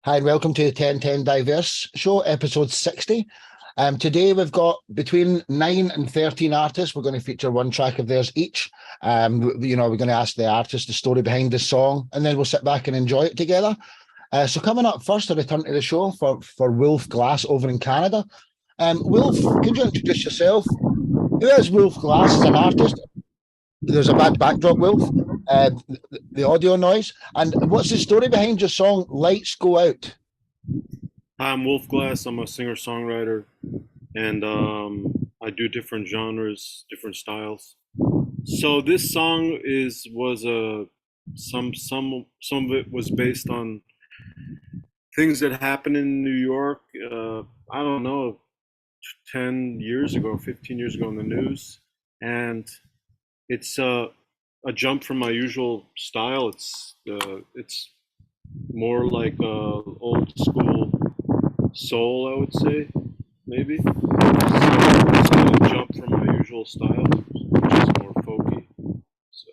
Hi, and welcome to the 10-10-Diverse Show, episode 60. Today we've got between 9 and 13 artists. We're going to feature one track of theirs each. We're going to ask the artist the story behind the song, and then we'll sit back and enjoy it together. So coming up first, a return to the show for Wolf Glass over in Canada. Wolf, could you introduce yourself? Who is Wolf Glass as an artist? There's a bad backdrop, Wolf. The audio noise. And what's the story behind your song Lights Go Out? Hi, I'm Wolf Glass. I'm a singer-songwriter, and I do different genres, different styles. So this song was some of it was based on things that happened in New York. I don't know, 10 years ago, 15 years ago in the news, and it's a jump from my usual style. It's more like old school soul, I would say, maybe. So it's a jump from my usual style, which is more folky. So,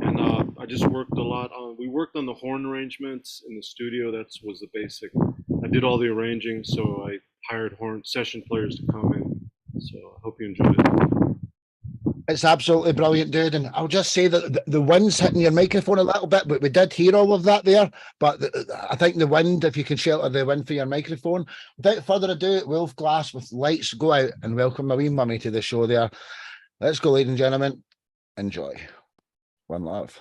and I just worked a lot on. We worked on the horn arrangements in the studio. That was the basic. I did all the arranging, so I hired horn session players to come in. So I hope you enjoyed it. It's absolutely brilliant, dude. And I'll just say that the wind's hitting your microphone a little bit, but we did hear all of that there. But I think the wind, if you can shelter the wind for your microphone. Without further ado, Wolf Glass with Lights Go Out, and welcome my wee mummy to the show there. Let's go, ladies and gentlemen. Enjoy. One love.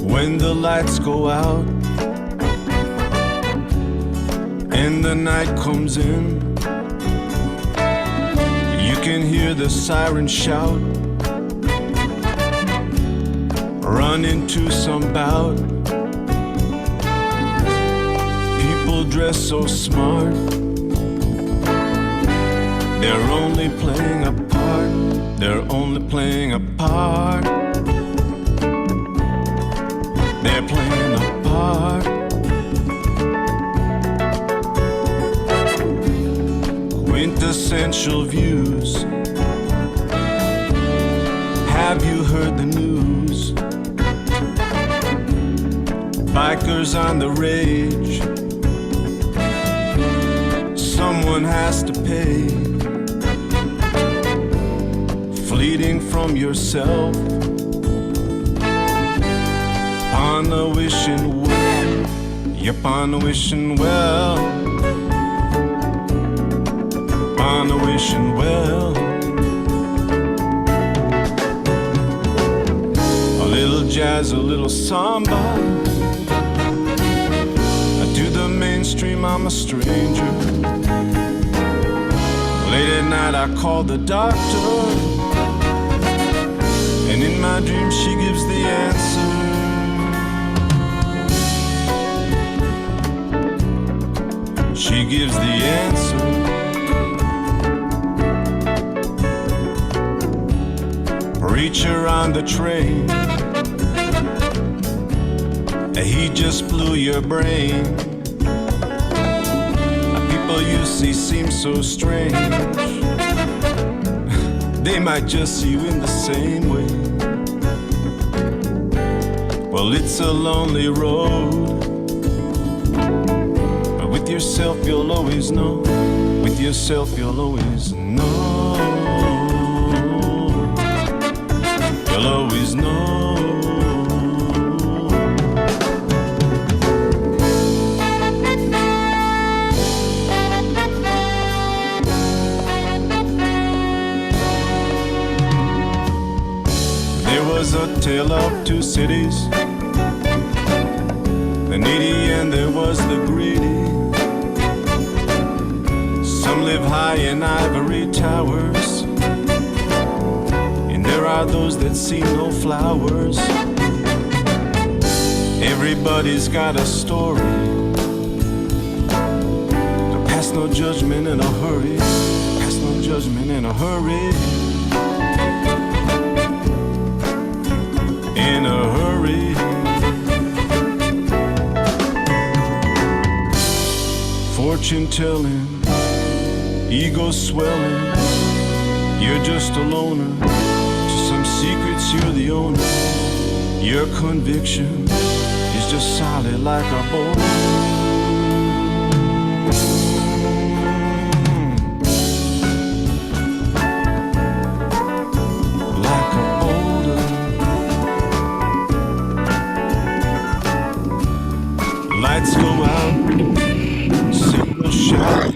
When the lights go out and the night comes in, you can hear the siren shout, run into some bout. People dress so smart, they're only playing a part, they're only playing a part. They're playing a part. Quintessential views. Have you heard the news? Bikers on the rage. Someone has to pay. Fleeting from yourself. On the wishing well, yep, on the wishing well, on the wishing well. A little jazz, a little samba. To the mainstream, I'm a stranger. Late at night, I call the doctor, and in my dreams, she gives the answer. She gives the answer. Preacher on the train, he just blew your brain. People you see seem so strange. They might just see you in the same way. Well, it's a lonely road. With yourself you'll always know. With yourself you'll always know. You'll always know. There was a tale of two cities, the needy and there was the greedy. Some live high in ivory towers, and there are those that see no flowers. Everybody's got a story. Pass no judgment in a hurry. Pass no judgment in a hurry. In a hurry. Fortune telling, ego swelling, You're just a loner. To some secrets, you're the owner. Your conviction is just solid like a bone. Lights go out, signals shout,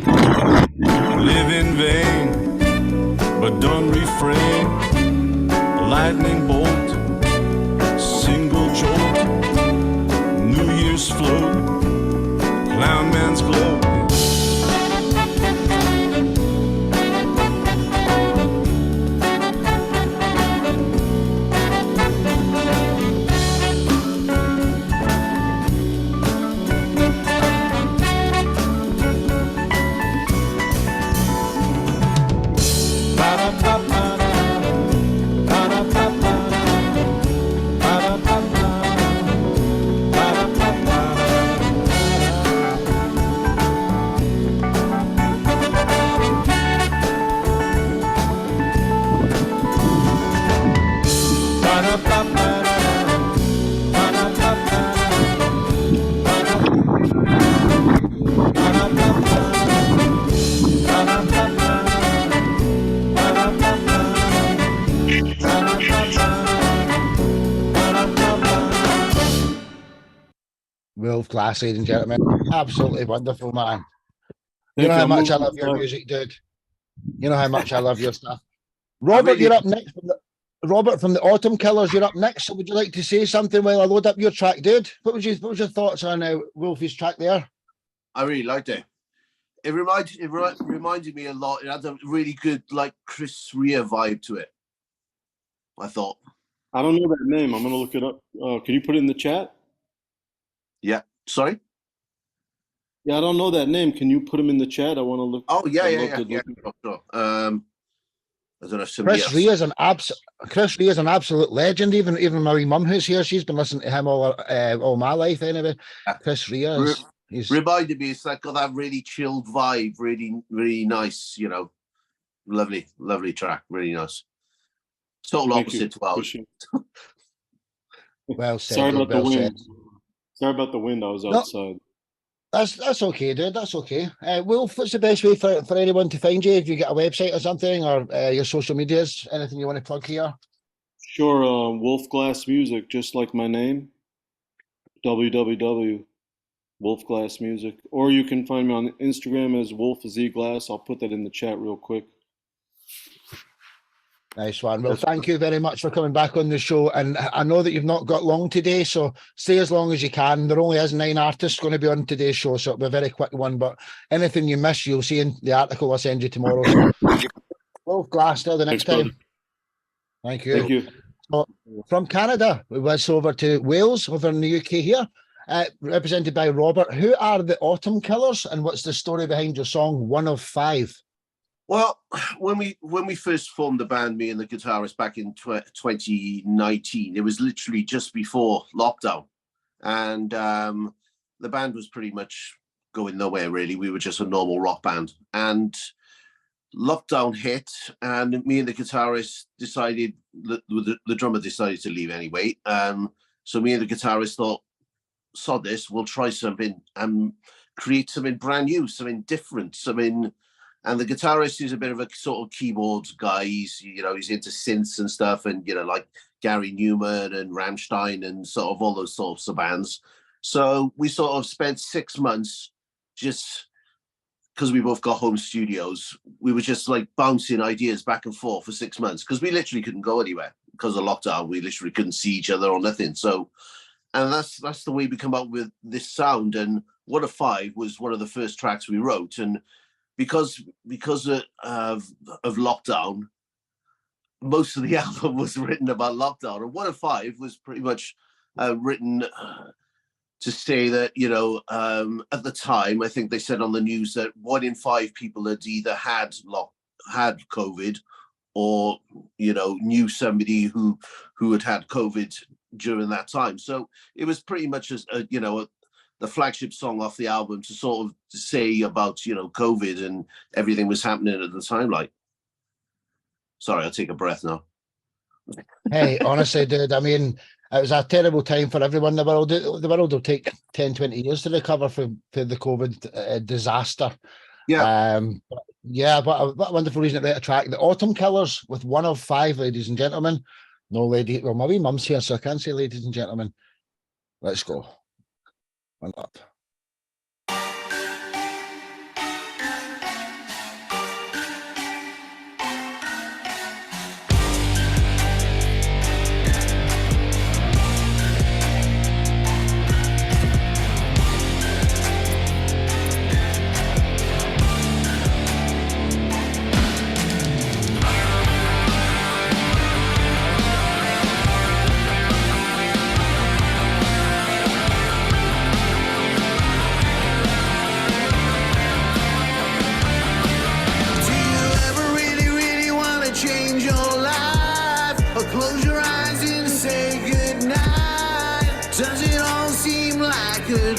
live in vain, but don't refrain. Lightning bolt, single jolt, New Year's float, clown man's glow. Wolf Glass, ladies and gentlemen. Absolutely wonderful, man. You Thank know you. how I'm much I moving love your on. music, dude. You know how much I love your stuff. Robert, really- you're up next. Robert from the Autumn Killers, you're up next. So would you like to say something while I load up your track, dude? What was your thoughts on Wolfie's track there? I really liked it. It reminded me a lot. It had a really good, like, Chris Rea vibe to it, I thought. I don't know that name. I'm gonna look it up. Can you put it in the chat? Yeah. Sorry? Yeah, I don't know that name. Can you put him in the chat? I want to look. Oh, yeah, I'd yeah, love yeah. to Yeah, look. sure. I don't know if somebody Chris else. Rea is an absolute legend. Even my wee mum who's here, she's been listening to him all my life anyway. Yeah. Chris Rea is he's Reminded me, it's like got that really chilled vibe, really, really nice, you know. Lovely, lovely track, really nice. Total Thank you. opposite to ours. Appreciate it. well said. Sorry dude, about the well said. wind. Sorry about the wind. I was No. outside. That's okay, dude. That's okay. Wolf, what's the best way for anyone to find you? If you get a website or something, or your social medias, anything you want to plug here? Sure. Wolf Glass Music, just like my name. www.wolf Glass Music, or you can find me on Instagram as Wolf Z Glass. I'll put that in the chat real quick. Nice one. Well, thank you very much for coming back on the show. And I know that you've not got long today, so stay as long as you can. There only is 9 artists going to be on today's show, so it'll be a very quick one. But anything you miss, you'll see in the article I'll send you tomorrow. So, Wolf Glass, till the next Thanks, brother. time. Thank you. Thank you. So, from Canada, we went over to Wales, over in the UK here, represented by Robert. Who are the Autumn Killers, and what's the story behind your song One of Five? Well, when we first formed the band, me and the guitarist back in 2019, it was literally just before lockdown, and the band was pretty much going nowhere really. We were just a normal rock band, and lockdown hit, and me and the guitarist decided that the drummer decided to leave anyway. So me and the guitarist thought, sod this, we'll try something and create something brand new, something different, something. And the guitarist is a bit of a sort of keyboards guy. He's into synths and stuff, and like Gary Newman and Rammstein and sort of all those sorts of bands. So we sort of spent 6 months just because we both got home studios. We were just like bouncing ideas back and forth for 6 months because we literally couldn't go anywhere because of lockdown. We literally couldn't see each other or nothing. So, and that's the way we come up with this sound. And One of Five was one of the first tracks we wrote, and because of lockdown, most of the album was written about lockdown, and One of Five was pretty much written to say that at the time, I think they said on the news that 1 in 5 people had either had COVID or knew somebody who had COVID during that time. So it was pretty much the flagship song off the album to sort of say about COVID and everything was happening at the time, like. Sorry, I'll take a breath now. Hey, honestly, dude, I mean, it was a terrible time for everyone in the world. The world will take 10, 20 years to recover from the COVID disaster. Yeah. Yeah, what a wonderful reason to write a track. The Autumn Killers with One of Five, ladies and gentlemen. No lady, well, my wee mum's here, so I can't say ladies and gentlemen. Let's go. One up.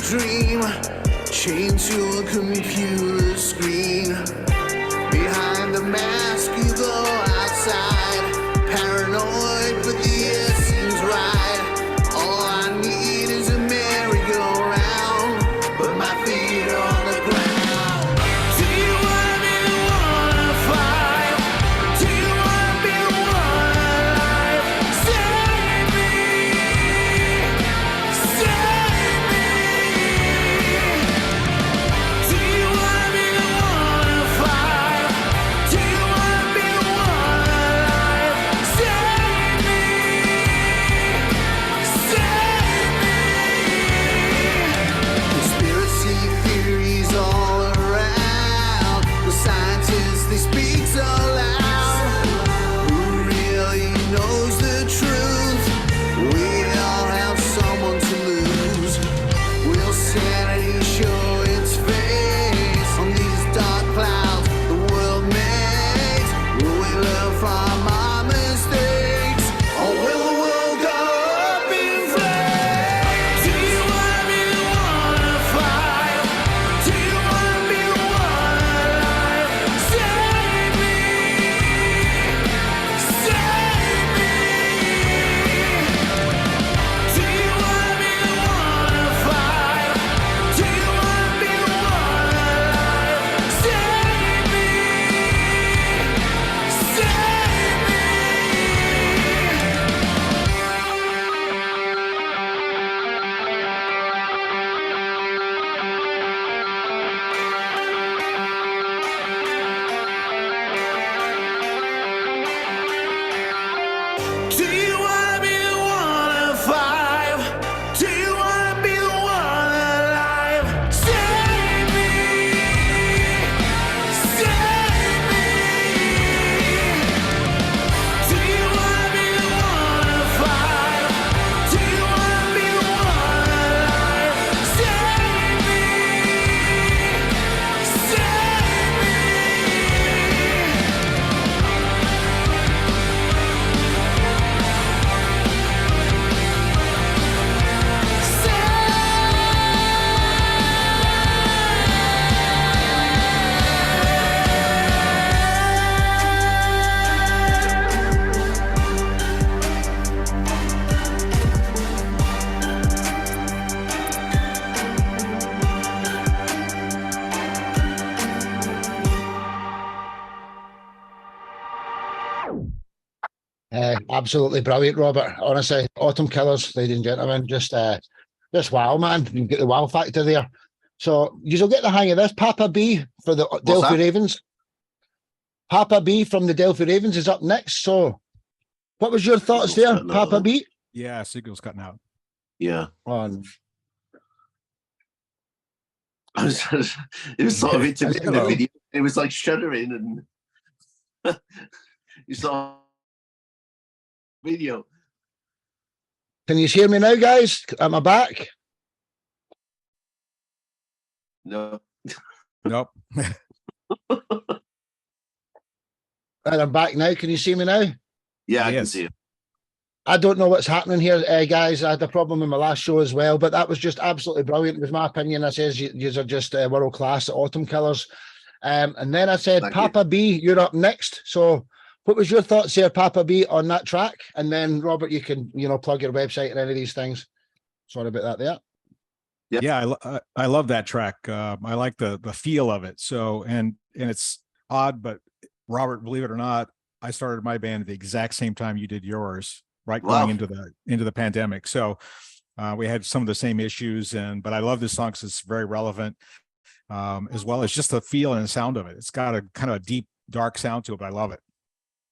Dream chained to a computer screen. Behind the mask you go outside, paranoid but the air seems right. All I need is a merry-go-round, but my feet are on the ground. Do you wanna be the one of five? Do you wanna be the one alive? Save me, save me. Do you wanna be the one of five? Do you wanna be the one alive? Save me, save me. Conspiracy theories all around. The scientists, they speak so loud. Who really knows the truth? We all have someone to lose. Will sanity show its face on these dark clouds the world makes? Will we learn from our mistakes, or will the world go up in flames? Do you wanna be the one of five? Do you wanna be the one alive? Save me, save me. Do you wanna be the one of five? Do you wanna be the one alive? Save me, save me. Do you wanna be the one of five? Do you wanna be the one alive? Save me, save me. Do you wanna be the one of five? Do you wanna be the one alive? Save me, save me. Absolutely brilliant, Robert. Honestly, Autumn Killers, ladies and gentlemen, just wow, man. You get the wow factor there. So you'll get the hang of this. Papa B for the Delphi that? Ravens. Papa B from the Delphi Ravens is up next. So what was your thoughts there, Signal's cutting out Papa then. B? Yeah, signal's cutting out. Yeah. On It was sort of intimate in the Hello. video. It was like shuddering and you saw video. Can you hear me now, guys? Am I back? No. Nope. And I'm back now. Can you see me now? Yeah, I can Yes. see it. I don't know what's happening here, guys. I had a problem in my last show as well, but that was just absolutely brilliant. It was my opinion. I says you are just world class, the Autumn Killers. And then I said, Thank you. Papa B, you're up next. So What was your thoughts there, Papa B, on that track? And then Robert, you can, plug your website and any of these things. Sorry about that there. Yeah, I love that track. I like the feel of it. So and it's odd, but Robert, believe it or not, I started my band at the exact same time you did yours, right? Wow. Going into the pandemic. So we had some of the same issues, but I love this song because it's very relevant, as well as just the feel and the sound of it. It's got a kind of a deep, dark sound to it, but I love it.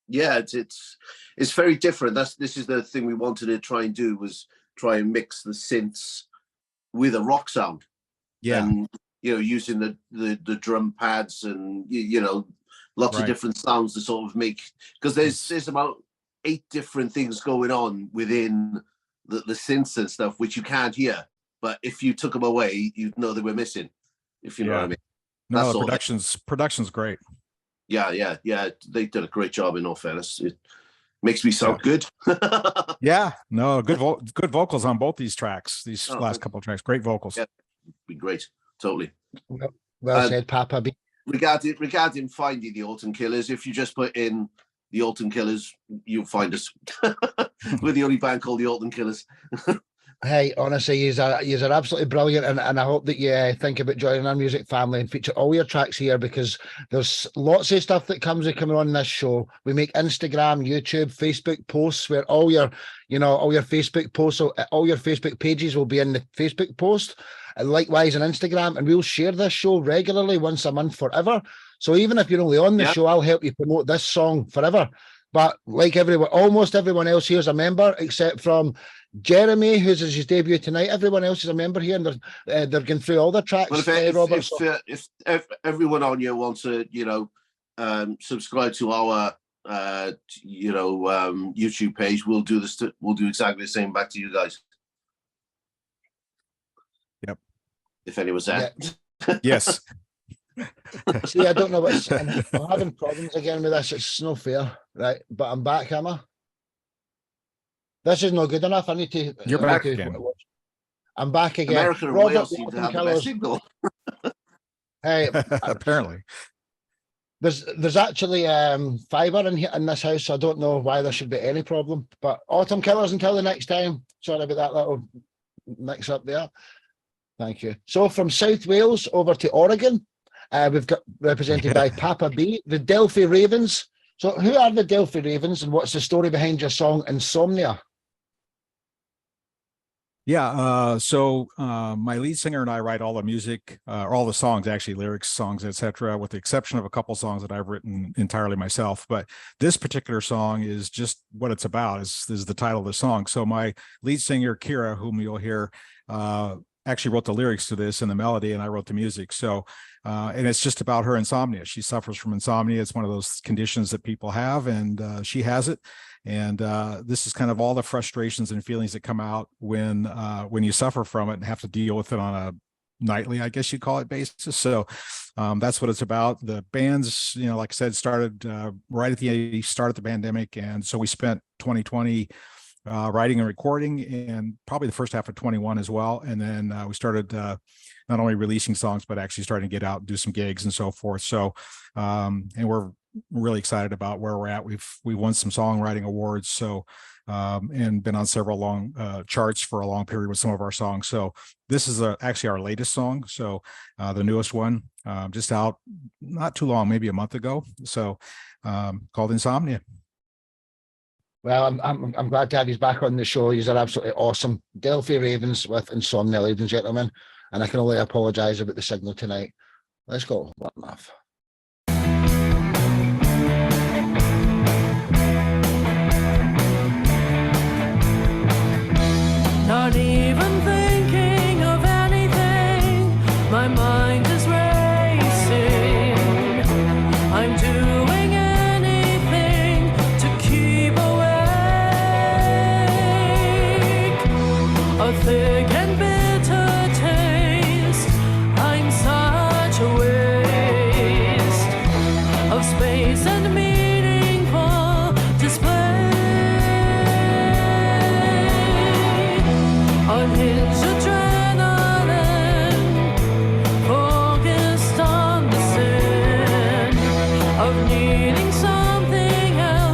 Yeah, it's very different. This is the thing we wanted to try and do, was try and mix the synths with a rock sound. Yeah. And using the drum pads and lots of different sounds to sort of make, because there's about 8 different things going on within the synths and stuff which you can't hear, but if you took them away, you'd know they were missing, if you know what I mean. No, the production's great. Yeah. They did a great job, in all fairness. It makes me sound good. Yeah, no, good vocals on both these tracks. These last couple of tracks, great vocals. Yeah, been great, totally. Well said, Papa B. Regarding finding the Alton Killers, if you just put in the Alton Killers, you'll find us. We're the only band called the Alton Killers. Hey, honestly, you're absolutely brilliant, and I hope that you think about joining our music family and feature all your tracks here, because there's lots of stuff that coming on this show. We make Instagram, YouTube, Facebook posts where all your Facebook posts, all your Facebook pages will be in the Facebook post, and likewise on Instagram, and we'll share this show regularly once a month forever. So even if you're only on the show, I'll help you promote this song forever. But like almost everyone else here is a member, except from Jeremy, who's his debut tonight. Everyone else is a member here, and they're going through all the tracks. Well, Robert, if everyone on here wants to, subscribe to our, YouTube page, we'll do this. We'll do exactly the same back to you guys. Yep. If anyone's there. Yeah. Yes. See, I don't know what's. I'm having problems again with this. It's no fair, right? But I'm back, am I? This is not good enough. I need to. You're back again. I'm back again. America and Wales seem to have the best signal. Hey, apparently. There's actually fibre in this house, so I don't know why there should be any problem. But Autumn Killers, until the next time. Sorry about that little mix up there. Thank you. So from South Wales over to Oregon, we've got represented by Papa B, the Delphi Ravens. So who are the Delphi Ravens, and what's the story behind your song Insomnia? Yeah, so my lead singer and I write all the music, all the songs, actually, lyrics, songs, etc., with the exception of a couple songs that I've written entirely myself. But this particular song is just what it's about, is the title of the song. So my lead singer, Kira, whom you'll hear, actually wrote the lyrics to this and the melody, and I wrote the music. So, and it's just about her insomnia. She suffers from insomnia. It's one of those conditions that people have, and she has it. And this is kind of all the frustrations and feelings that come out when you suffer from it and have to deal with it on a nightly, I guess you'd call it, basis. So that's what it's about. The band's, like I said, started right at the start of the pandemic, and so we spent 2020 writing and recording, and probably the first half of 21 as well. And then we started not only releasing songs, but actually starting to get out and do some gigs and so forth. So, and we're really excited about where we're at. We've won some songwriting awards, so and been on several long charts for a long period with some of our songs. So this is actually our latest song. So the newest one, just out not too long, maybe a month ago. So called Insomnia. Well, I'm glad to have you back on the show. You're absolutely awesome. Delphi Ravens with Insomnia, ladies and gentlemen. And I can only apologise about the signal tonight. Let's go. One laugh. Not even thinking of anything, my mind is racing. I'm doing anything to keep awake. A thick and bitter taste, I'm such a waste of space and meaningful display. Unhinged adrenaline, focused on the sin of needing something else.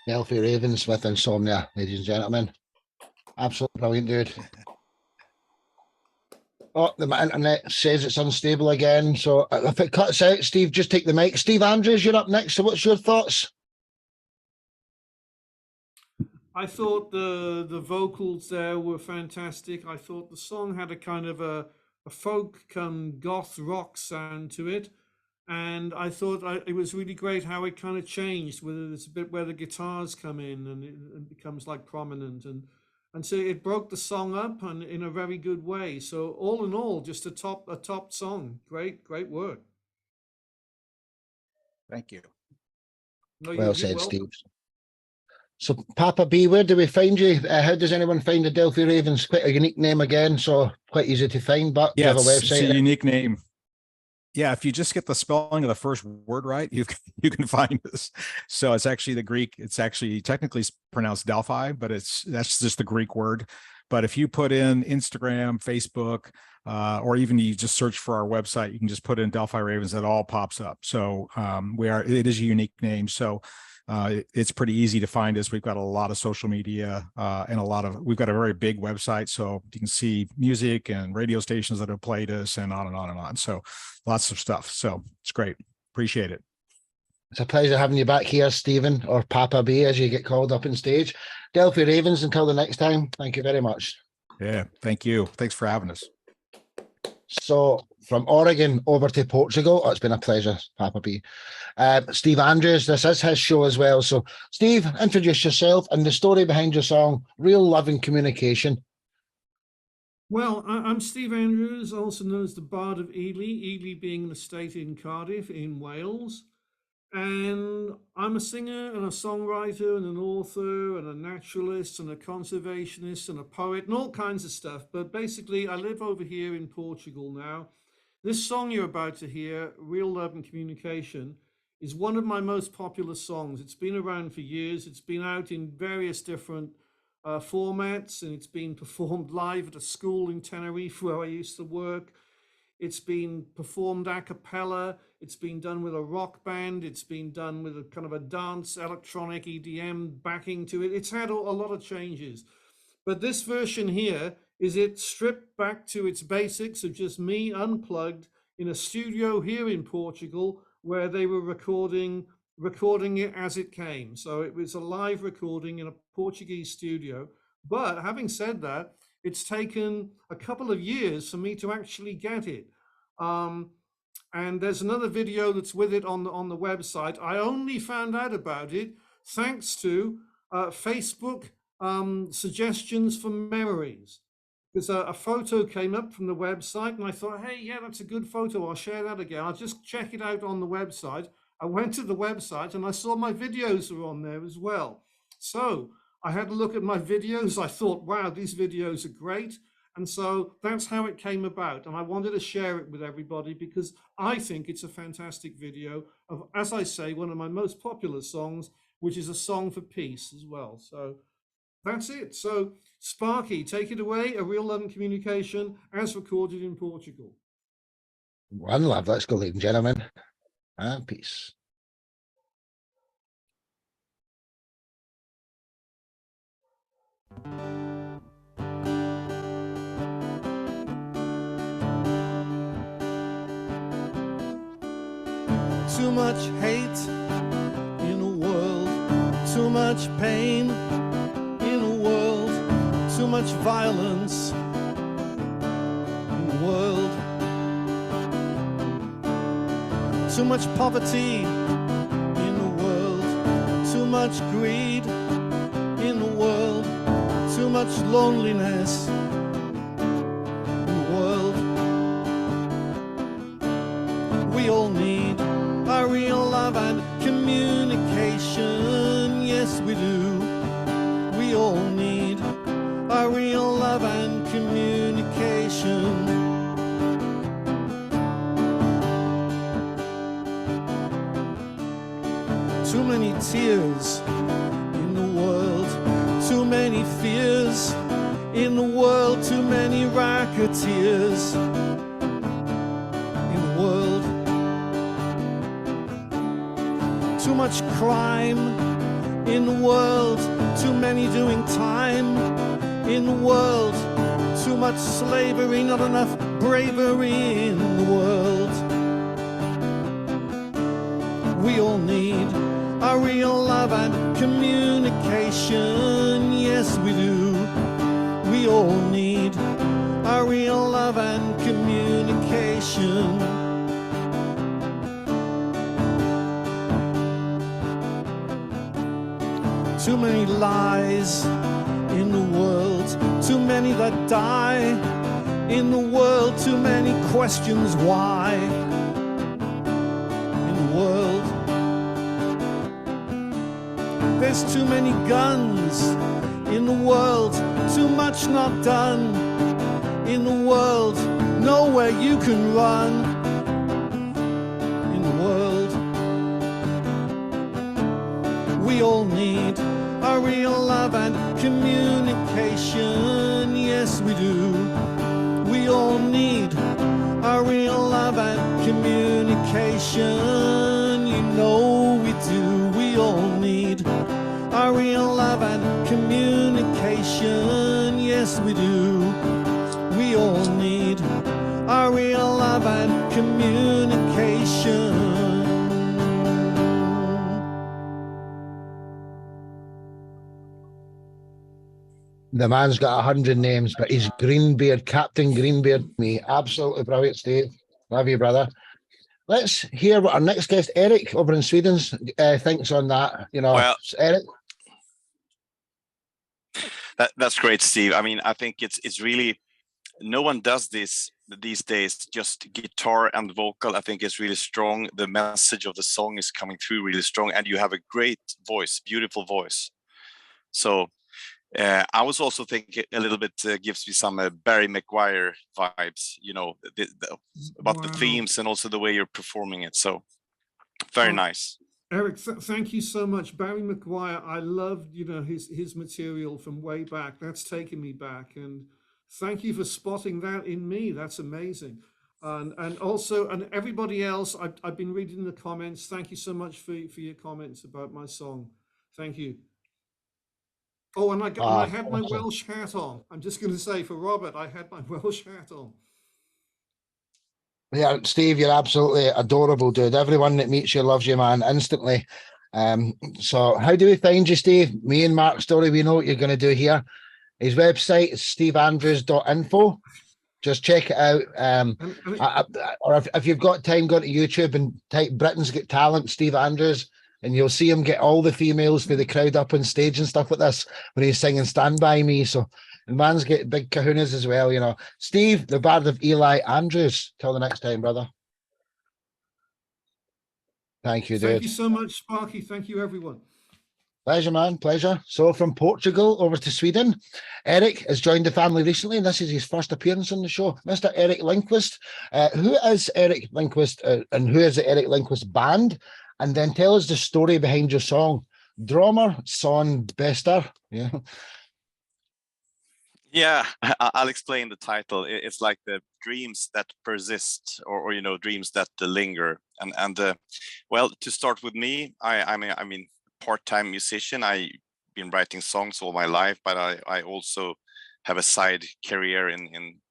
Delphi Ravens with Insomnia, ladies and gentlemen. Absolutely brilliant, dude. Oh, the internet says it's unstable again. So if it cuts out, Steve, just take the mic. Steve Andrews, you're up next. So what's your thoughts? I thought the vocals there were fantastic. I thought the song had a kind of a folk goth rock sound to it. And I thought it was really great how it kind of changed, whether it's a bit where the guitars come in and it becomes like prominent. And so it broke the song up and in a very good way. So all in all, just a top song. Great work. Thank you. No, Well you're said, welcome. Steve. So Papa B, where do we find you? How does anyone find the Delphi Ravens? Quite a unique name again, so quite easy to find, but Yeah, you have a it's a website. unique name. Yeah, if you just get the spelling of the first word right, you can find us. So it's actually the Greek. It's actually technically pronounced Delphi, but that's just the Greek word. But if you put in Instagram, Facebook, or even you just search for our website, you can just put in Delphi Ravens. It all pops up. So it is a unique name. So it's pretty easy to find us. We've got a lot of social media and we've got a very big website. So you can see music and radio stations that have played us and on and on and on. So lots of stuff. So it's great. Appreciate it. It's a pleasure having you back here, Stephen, or Papa B, as you get called up on stage. Delphi Ravens, until the next time, thank you very much. Yeah, thank you. Thanks for having us. So from Oregon over to Portugal, it's been a pleasure, Papa B. Steve Andrews, this is his show as well. So Steve, introduce yourself and the story behind your song, Real Love and Communication. Well, I'm Steve Andrews, also known as the Bard of Ely, Ely being an estate in Cardiff in Wales. And I'm a singer and a songwriter and an author and a naturalist and a conservationist and a poet and all kinds of stuff. But basically, I live over here in Portugal now. This song you're about to hear, Real Love and Communication, is one of my most popular songs. It's been around for years. It's been out in various different formats, and it's been performed live at a school in Tenerife where I used to work. It's been performed a cappella. It's been done with a rock band. It's been done with a kind of a dance, electronic EDM backing to it. It's had a lot of changes. But this version here is it stripped back to its basics of just me unplugged in a studio here in Portugal where they were recording it as it came. So it was a live recording in a Portuguese studio. But having said that, it's taken a couple of years for me to actually get it. And there's another video that's with it on the website. I only found out about it thanks to Facebook suggestions for memories. Because a photo came up from the website and I thought, hey, yeah, that's a good photo. I'll share that again. I'll just check it out on the website. I went to the website and I saw my videos are on there as well. So I had a look at my videos. I thought, wow, these videos are great. And so that's how it came about. And I wanted to share it with everybody because I think it's a fantastic video of, as I say, one of my most popular songs, which is a song for peace as well. So that's it. So Sparky, take it away. A Real Love and Communication as recorded in Portugal. One love. Let's go, ladies and gentlemen. And peace. Too much hate in a world, too much pain in a world, too much violence in the world, too much poverty in the world, too much greed in the world, too much loneliness in the world. We all need a real love and communication, yes we do. We all need a real love and communication. Too many tears in the world, too many fears in the world, too many racketeers in the world. Too much crime In the world, too many doing time. In the world, too much slavery, not enough bravery in the world. We all need a real love and communication. Yes, we do. We all need a real love and communication. Too many lies in the world, too many that die in the world, too many questions why in the world. There's too many guns in the world, too much not done in the world, nowhere you can run in the world. We all need a real love and communication. Yes, we do. We all need a real love and communication. You know we do. We all need a real love and communication. Yes, we do. We all need a real love and communication. The man's got 100 names, but he's Greenbeard, Captain Greenbeard. Me, absolutely brilliant, Steve. Love you, brother. Let's hear what our next guest, Eric, over in Sweden, thinks on that. You know, Well, Eric. That's great, Steve. I mean, I think it's really, no one does this these days, just guitar and vocal. I think it's really strong. The message of the song is coming through really strong, and you have a great voice, beautiful voice. So I was also thinking a little bit, gives me some Barry McGuire vibes, you know, about the themes and also the way you're performing it. So very nice. Eric, thank you so much. Barry McGuire, I loved, you know, his material from way back. That's taken me back. And thank you for spotting that in me. That's amazing. And also, and everybody else, I've been reading the comments. Thank you so much for your comments about my song. Thank you. Oh, and I had my Welsh hat on. I'm just going to say for Robert, I had my Welsh hat on. Yeah, Steve, you're absolutely adorable, dude. Everyone that meets you loves you, man, instantly. So how do we find you, Steve? Me and Mark Story, we know what you're going to do here. His website is steveandrews.info. Just check it out. Or if you've got time, go to YouTube and type Britain's Got Talent, Steve Andrews, and you'll see him get all the females for the crowd up on stage and stuff like this when he's singing Stand By Me. So the man's get big kahunas as well, you know. Steve, the Bard of Eli Andrews. Till the next time, brother. Thank you, dude. Thank you so much, Sparky. Thank you, everyone. Pleasure, man. Pleasure. So from Portugal over to Sweden, Eric has joined the family recently, and this is his first appearance on the show. Mr. Eric Lindquist. Who is Eric Lindquist and who is the Eric Lindquist band? And then tell us the story behind your song, Drömmar som Bästar. Yeah. Yeah, I'll explain the title. It's like the dreams that persist, or you know, dreams that linger. And well, to start with me, I mean, part-time musician. I've been writing songs all my life, but I also have a side career in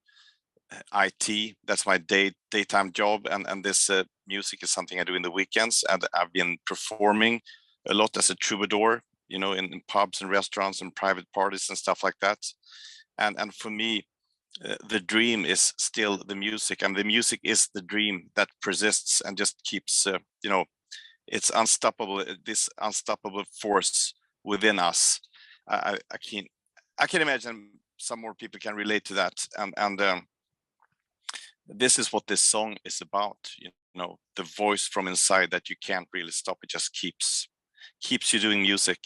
IT. That's my daytime job, and this music is something I do in the weekends. And I've been performing a lot as a troubadour, you know, in pubs and restaurants and private parties and stuff like that. And for me, the dream is still the music, and the music is the dream that persists and just keeps, you know, it's unstoppable. This unstoppable force within us. I can imagine some more people can relate to that, and this is what this song is about. You know, the voice from inside that you can't really stop. It just keeps you doing music,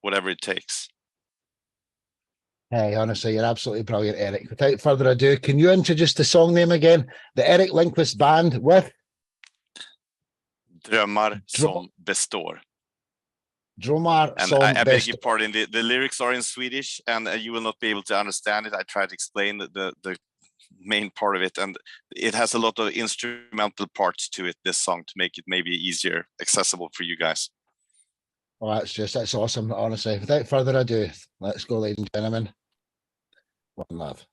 whatever it takes. Hey, honestly, you're absolutely brilliant, Eric. Without further ado, can you introduce the song name again? The Eric Lindquist Band with Drömmar som består. Drömmar and som I beg Bästar. your pardon, the lyrics are in Swedish, and you will not be able to understand it. I try to explain the main part of it, and it has a lot of instrumental parts to it, this song, to make it maybe easier accessible for you guys. Well, that's awesome, honestly. Without further ado, let's go, ladies and gentlemen. One love.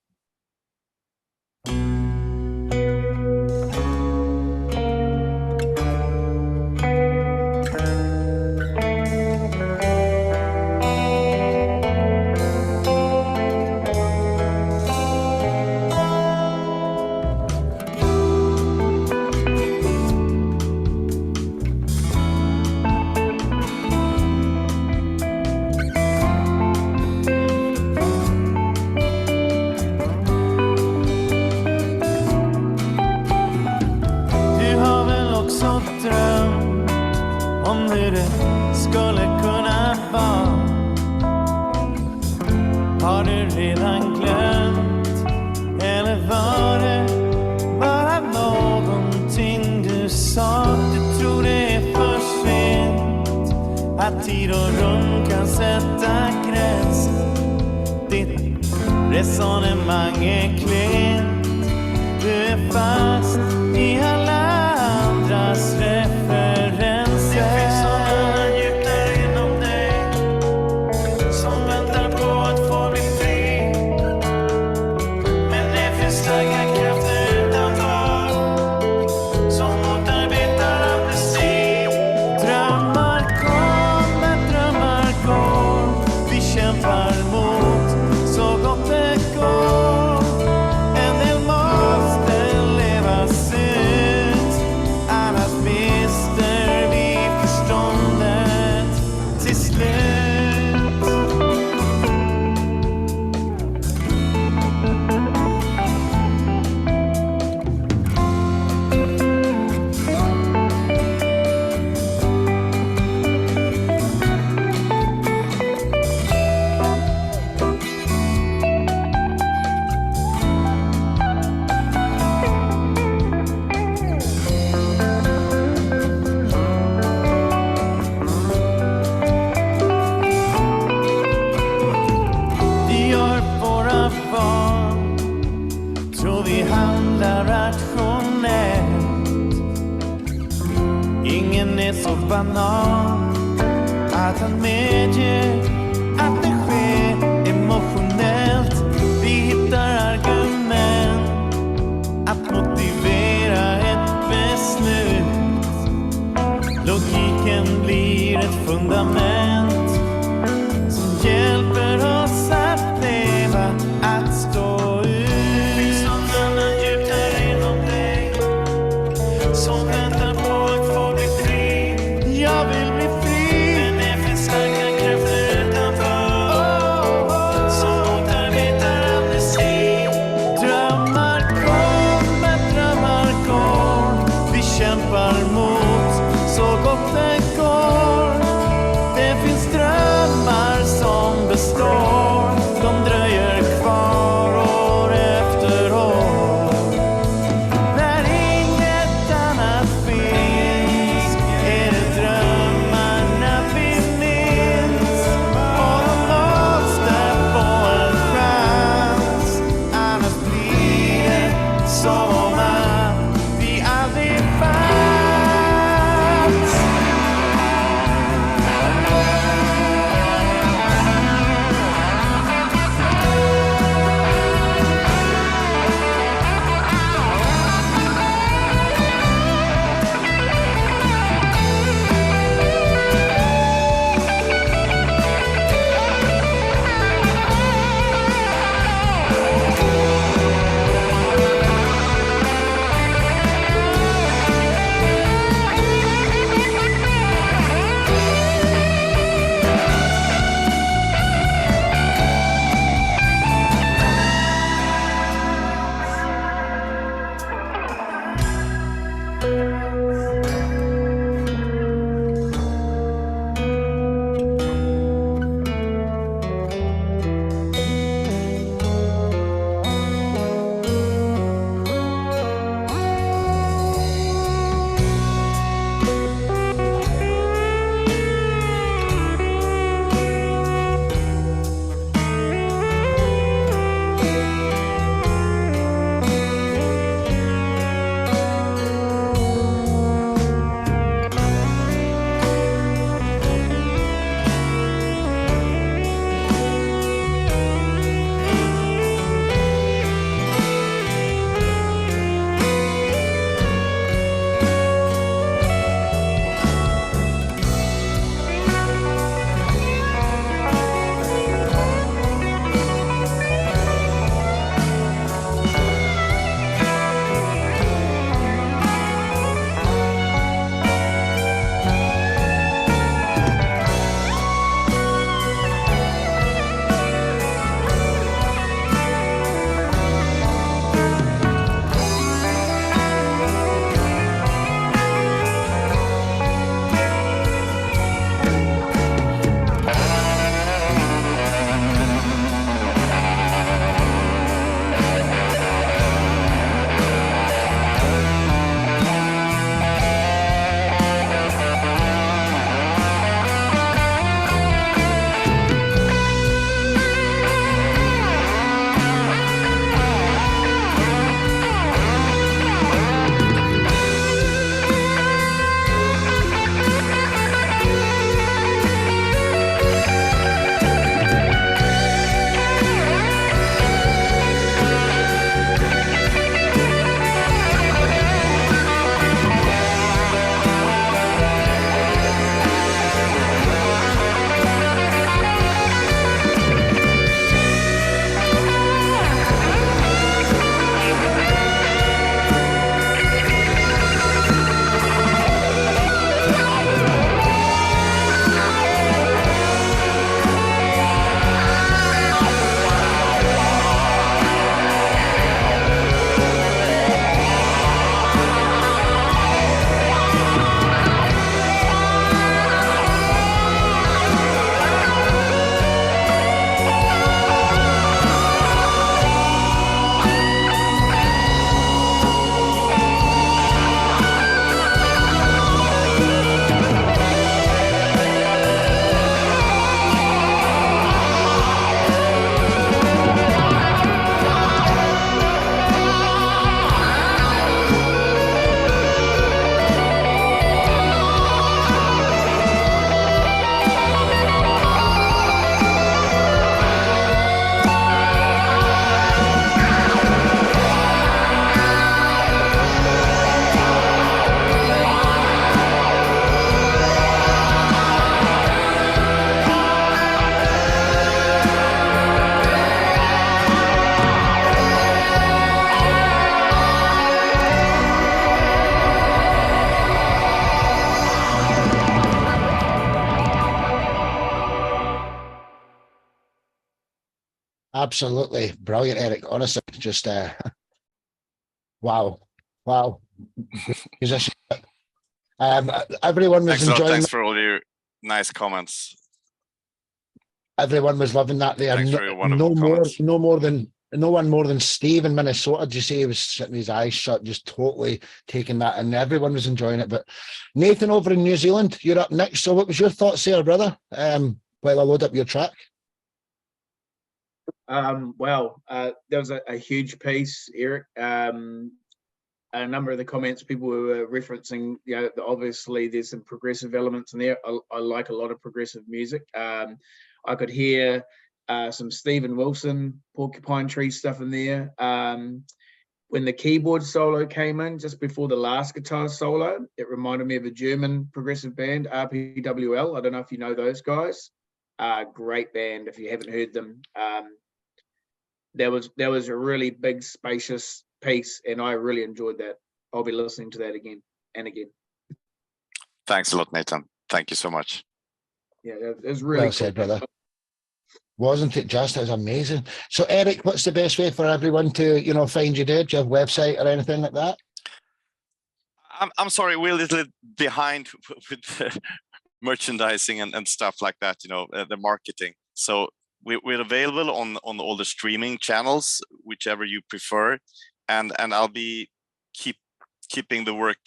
Du har väl också drömt om hur det skulle kunna vara. Har du redan glömt? Eller var det bara någonting du sa? Du tror det är för sent, att tid och rum kan sätta gränser. Ditt resonemang är klent. Du är fast i alla andras referenser. Det finns sådana djup där inom dig som väntar på att få bli fri. Men det finns starka krafter utanför som motarbetar amnesti. Drömmar kommer, drömmar går. Vi kämpar mot så gott det går. En del måste levas ut, annars mister vi förståndet till slut. Vi gör våra val, tror vi handlar rationellt. Ingen är så banal att han medger att det sker emotionellt. Vi hittar argument att motivera ett beslut. Logiken blir ett fundament som hjälper oss att leva, att stå ut. Det finns någon annan djup där inom dig som väntar på att få bli fri. Jag vill bli fri. Men det finns starka Absolutely brilliant, Eric. Honestly, just wow. Musician. Everyone was Thanks a lot. enjoying. Thanks for all your nice comments. Everyone was loving that there. Thanks for your wonderful comments. No one more than Steve in Minnesota. Did you say he was sitting his eyes shut, just totally taking that, and everyone was enjoying it. But Nathan over in New Zealand, you're up next. So what was your thoughts there, brother? While I load up your track. There was a huge piece, Eric. A number of the comments people were referencing, obviously there's some progressive elements in there. I like a lot of progressive music. I could hear some Stephen Wilson, Porcupine Tree stuff in there. When the keyboard solo came in, just before the last guitar solo, it reminded me of a German progressive band, RPWL. I don't know if you know those guys. Great band if you haven't heard them. There was a really big, spacious piece, and I really enjoyed that. I'll be listening to that again and again. Thanks a lot, Nathan. Thank you so much. Yeah, it was really well said, brother. Wasn't it just? It was amazing. So, Eric, what's the best way for everyone to, find you there? Do you have a website or anything like that? I'm sorry, we're a little behind with merchandising and stuff like that, the marketing. So we're available on all the streaming channels, whichever you prefer, and I'll be keeping the work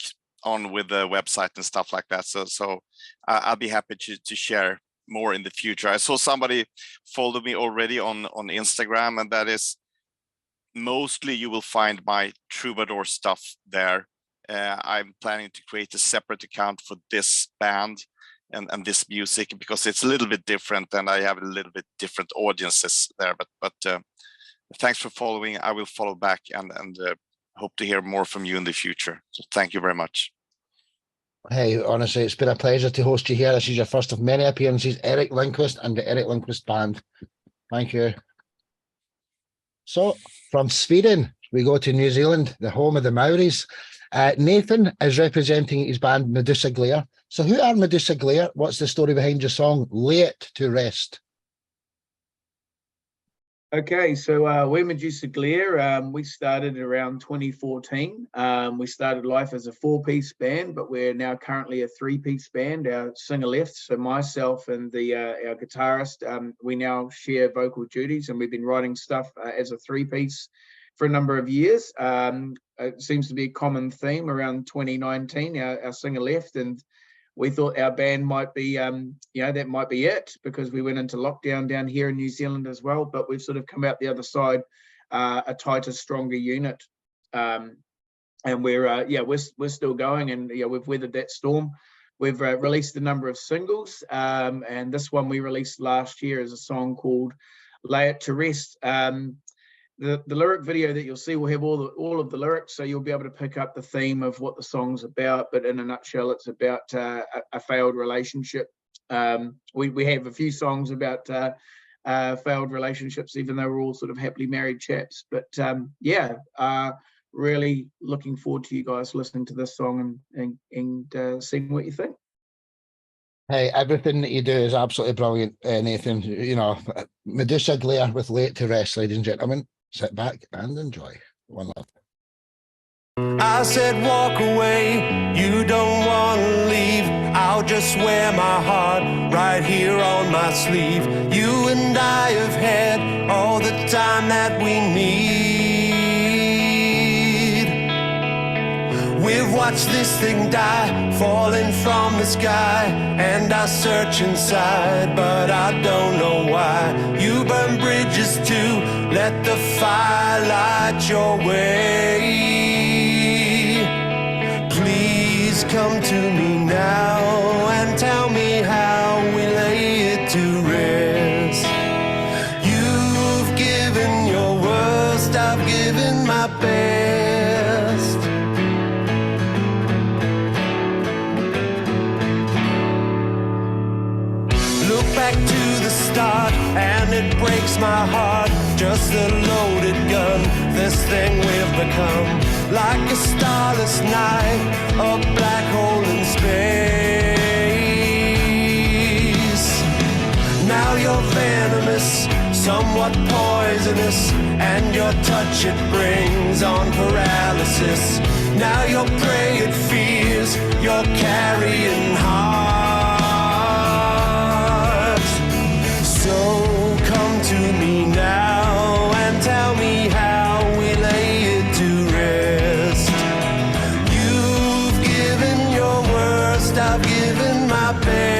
on with the website and stuff like that. So I'll be happy to share more in the future. I saw somebody follow me already on Instagram, and that is mostly you will find my Troubadour stuff there. I'm planning to create a separate account for this band and this music because it's a little bit different and I have a little bit different audiences there. But thanks for following. I will follow back and hope to hear more from you in the future. So thank you very much. Hey, honestly, it's been a pleasure to host you here. This is your first of many appearances, Eric Lindquist and the Eric Lindquist Band. Thank you. So from Sweden, we go to New Zealand, the home of the Maoris. Nathan is representing his band Medusa Glare. So who are Medusa Glare? What's the story behind your song, Lay It to Rest? Okay, so we're Medusa Glare. We started around 2014. We started life as a 4-piece band, but we're now currently a 3-piece band. Our singer left, so myself and our guitarist, we now share vocal duties, and we've been writing stuff as a 3-piece for a number of years. It seems to be a common theme around 2019. Our singer left, and we thought our band might be, that might be it, because we went into lockdown down here in New Zealand as well. But we've sort of come out the other side, a tighter, stronger unit, and we're still going, and we've weathered that storm. We've released a number of singles, and this one we released last year is a song called "Lay It to Rest." The lyric video that you'll see will have all of the lyrics, so you'll be able to pick up the theme of what the song's about. But in a nutshell, it's about a failed relationship. We have a few songs about failed relationships, even though we're all sort of happily married chaps. But really looking forward to you guys listening to this song and seeing what you think. Hey, everything that you do is absolutely brilliant, Nathan. Medusa Glare with Lay It to Rest, ladies and gentlemen. Sit back and enjoy. One love. I said walk away, you don't want to leave. I'll just wear my heart right here on my sleeve. You and I have had all the time that we need. We've watched this thing die, falling from the sky, and I search inside, but I don't know why. You burn bridges too, let the fire light your way. Please come to me now and tell me how we lay it to rest. You've given your worst, I've given my best. Look back to the start and it breaks my heart. Just a loaded gun, this thing we've become. Like a starless night, a black hole in space. Now you're venomous, somewhat poisonous. poisonous, and your touch it brings on paralysis. Now your prey it fears, you're carrying heart. So come to me now and tell me how we lay it to rest. You've given your worst, I've given my best.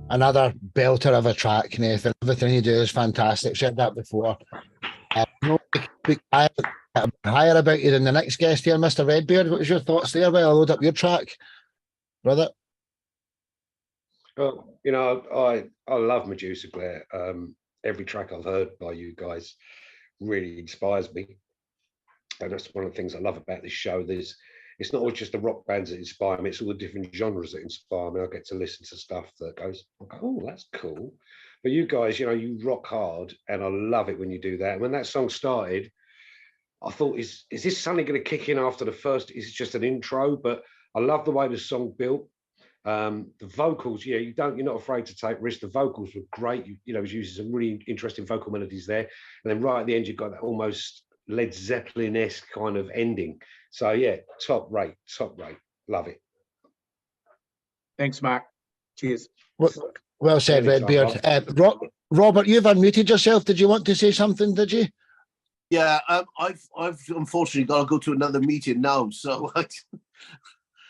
Another belter of a track, Nathan. Everything you do is fantastic. Said that before. No, speak higher about you than the next guest here, Mr. Redbeard. What was your thoughts there while I load up your track, brother? Well, you know, I love Medusa Glare. Every track I've heard by you guys really inspires me, and that's one of the things I love about this show. It's not always just the rock bands that inspire me, it's all the different genres that inspire me. I get to listen to stuff that goes, oh, that's cool. But you guys, you know, you rock hard, and I love it when you do that. And when that song started, I thought, is this suddenly going to kick in after the first? Is it just an intro? But I love the way the song built. The vocals, yeah, you're not afraid to take risks. The vocals were great. You know, it was using some really interesting vocal melodies there. And then right at the end, you've got that almost Led Zeppelin-esque kind of ending. So yeah, top rate. Love it. Thanks, Mark. Cheers. Well said, Redbeard. Robert, you've unmuted yourself. Did you want to say something, did you? Yeah, I've unfortunately got to go to another meeting now. So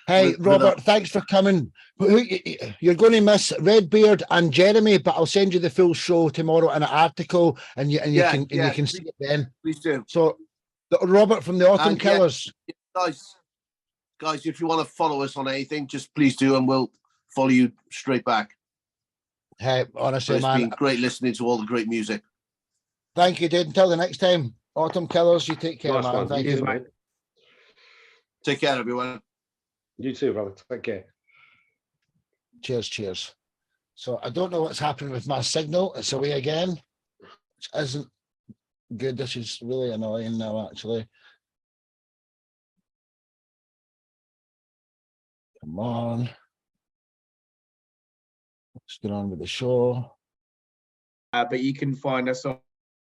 Hey, Robert, thanks for coming. You're going to miss Redbeard and Jeremy, but I'll send you the full show tomorrow in an article, and you can see it then. Please do. So, Robert from the Autumn Killers. Guys, if you want to follow us on anything, just please do, and we'll follow you straight back. Hey, honestly, it's man, been great listening to all the great music. Thank you, dude. Until the next time, Autumn Killers, you take care, Nice man. one. Thank Cheers, you, mate. Take care, everyone. You too, brother. Take care. Cheers, cheers. So I don't know what's happening with my signal. It's away again, which isn't good. This is really annoying now, actually. Come on. What's going on with the show? But you can find us on,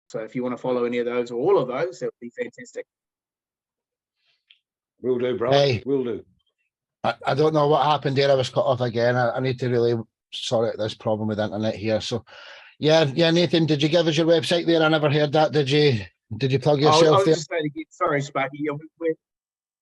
so if you want to follow any of those or all of those, that would be fantastic. Will do, brother. Hey. Will do. I don't know what happened there. I was cut off again. I need to really sort out this problem with the internet here. So, yeah, Nathan, did you give us your website there? I never heard that. Did you plug yourself I was there? just saying again, sorry, Sparky. Yeah,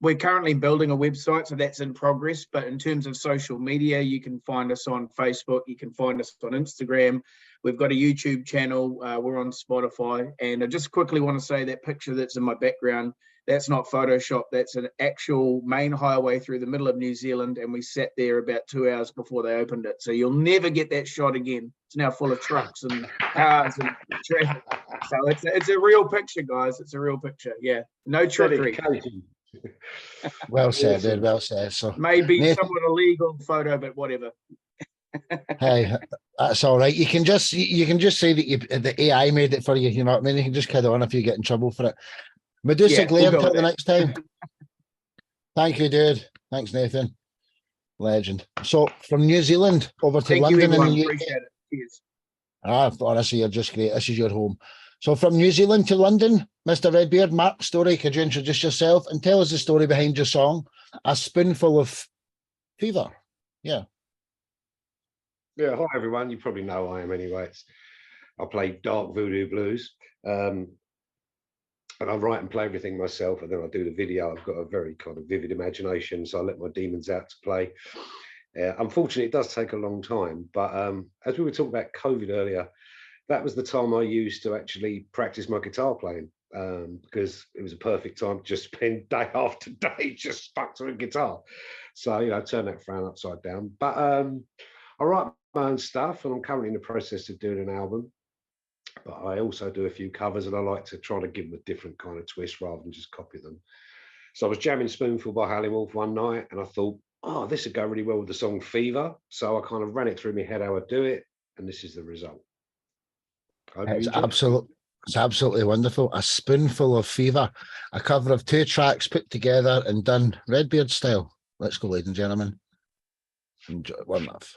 we're currently building a website, so that's in progress. But in terms of social media, you can find us on Facebook. You can find us on Instagram. We've got a YouTube channel. We're on Spotify. And I just quickly want to say that picture that's in my background, that's not Photoshop. That's an actual main highway through the middle of New Zealand. And we sat there about 2 hours before they opened it. So you'll never get that shot again. It's now full of trucks and cars and traffic. So it's a real picture, guys. It's a real picture. Yeah, no trickery. Well said, dude. Well said. So Maybe Nathan, somewhat illegal photo, but whatever. hey, that's all right. You can just say that the AI made it for you. You know what I mean? You can just kid on if you get in trouble for it. Medusa Yeah, Glare, we'll go until with the that. next time. Thank you, dude. Thanks, Nathan. Legend. So from New Zealand over to Thank you, London in everyone. the UK. Appreciate it. Cheers. Honestly, you're just great. This is your home. So from New Zealand to London, Mr. Redbeard, Mark Story, could you introduce yourself and tell us the story behind your song, A Spoonful of Fever? Yeah. Yeah, hi everyone. You probably know I am anyway. I play dark voodoo blues. And I write and play everything myself, and then I do the video. I've got a very kind of vivid imagination, so I let my demons out to play. Unfortunately, it does take a long time, but as we were talking about COVID earlier, that was the time I used to actually practice my guitar playing, because it was a perfect time to just spend day after day just stuck to a guitar. So, you know, turn that frown upside down. But I write my own stuff, and I'm currently in the process of doing an album. But I also do a few covers, and I like to try to give them a different kind of twist rather than just copy them. So I was jamming Spoonful by Howlin' Wolf one night, and I thought, oh, this would go really well with the song Fever. So I kind of ran it through my head how I'd do it, and this is the result. It's absolutely wonderful. A Spoonful of Fever, a cover of 2 tracks put together and done Redbeard style. Let's go, ladies and gentlemen. Enjoy. One love.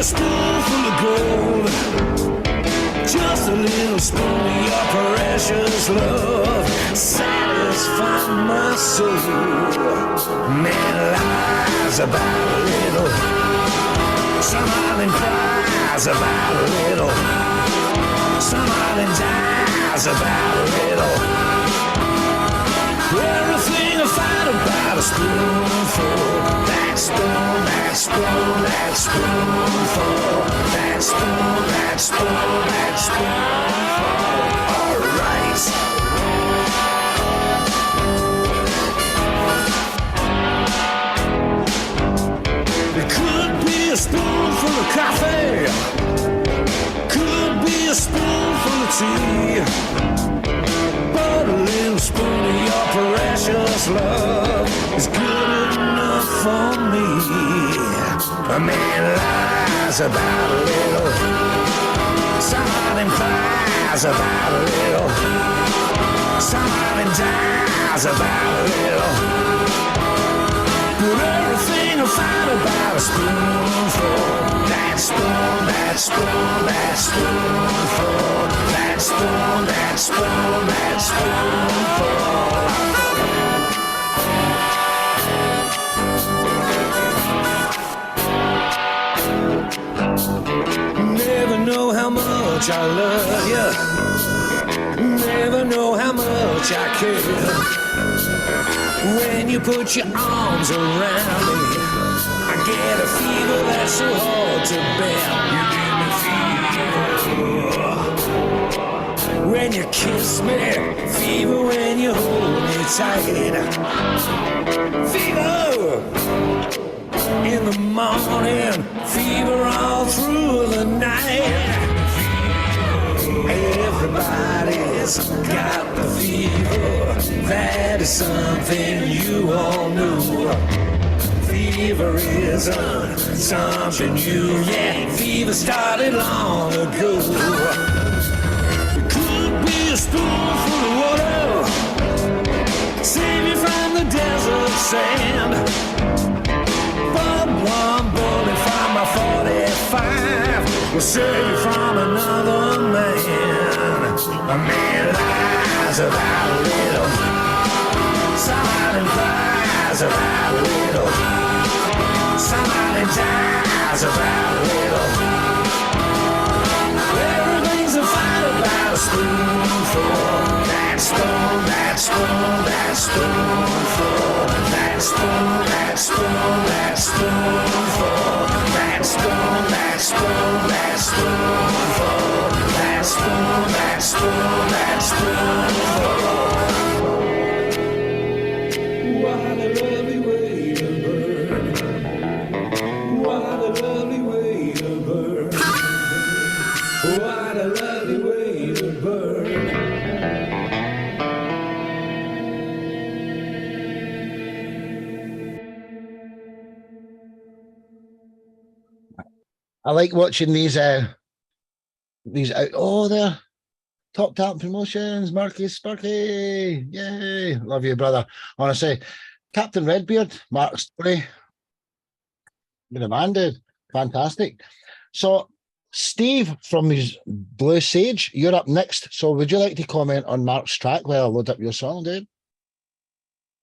spoonful of gold, just a little spoon of your precious love, satisfy my soul. Man lies about a little, some island cries about a little, some island dies about a little. Everything I find about a spoonful, that spoon, that spoon, that spoonful, that spoon, that spoon, that spoonful. All right. It could be a spoonful of coffee, could be a spoonful of tea, but a little spoon of your precious love is good enough for me. A man lies about a little, Somebody cries about a little. Somebody dies about a little. But everything I find about a spoonful. That spoon, that spoon, that spoonful. That spoon, that spoon, that spoonful. Never know how much I love you. Never know how much I care. When you put your arms around me, I get a fever that's so hard to bear. You give me fever. When you kiss me, fever when you hold me tight. Fever in the morning, fever all through the night. Everybody's got the fever. That is something you all know. Fever isn't something new. Yeah, fever started long ago. It could be a spoonful of water, save you from the desert sand. But one bullet from my 45 will save you from another man. A man lies about a little. Somebody cries about a little. Somebody dies about a little. Everything's a fight about a spoonful. That spoon, that spoon, that spoonful. That spoon, that spoon, that spoonful. That spoon, that spoon, that spoonful. That spoon, that spoon, that spoonful. What a lovely way to burn. What a lovely way to burn. What a lovely way to burn. I like watching these out. Oh, there. Top Tap Promotions, Marky Sparky. Yay. Love you, brother. Honestly, Captain Redbeard, Mark Story. You're a man, dude. Fantastic. So, Steve from his Blue Sage, you're up next. So, would you like to comment on Mark's track while I load up your song, dude?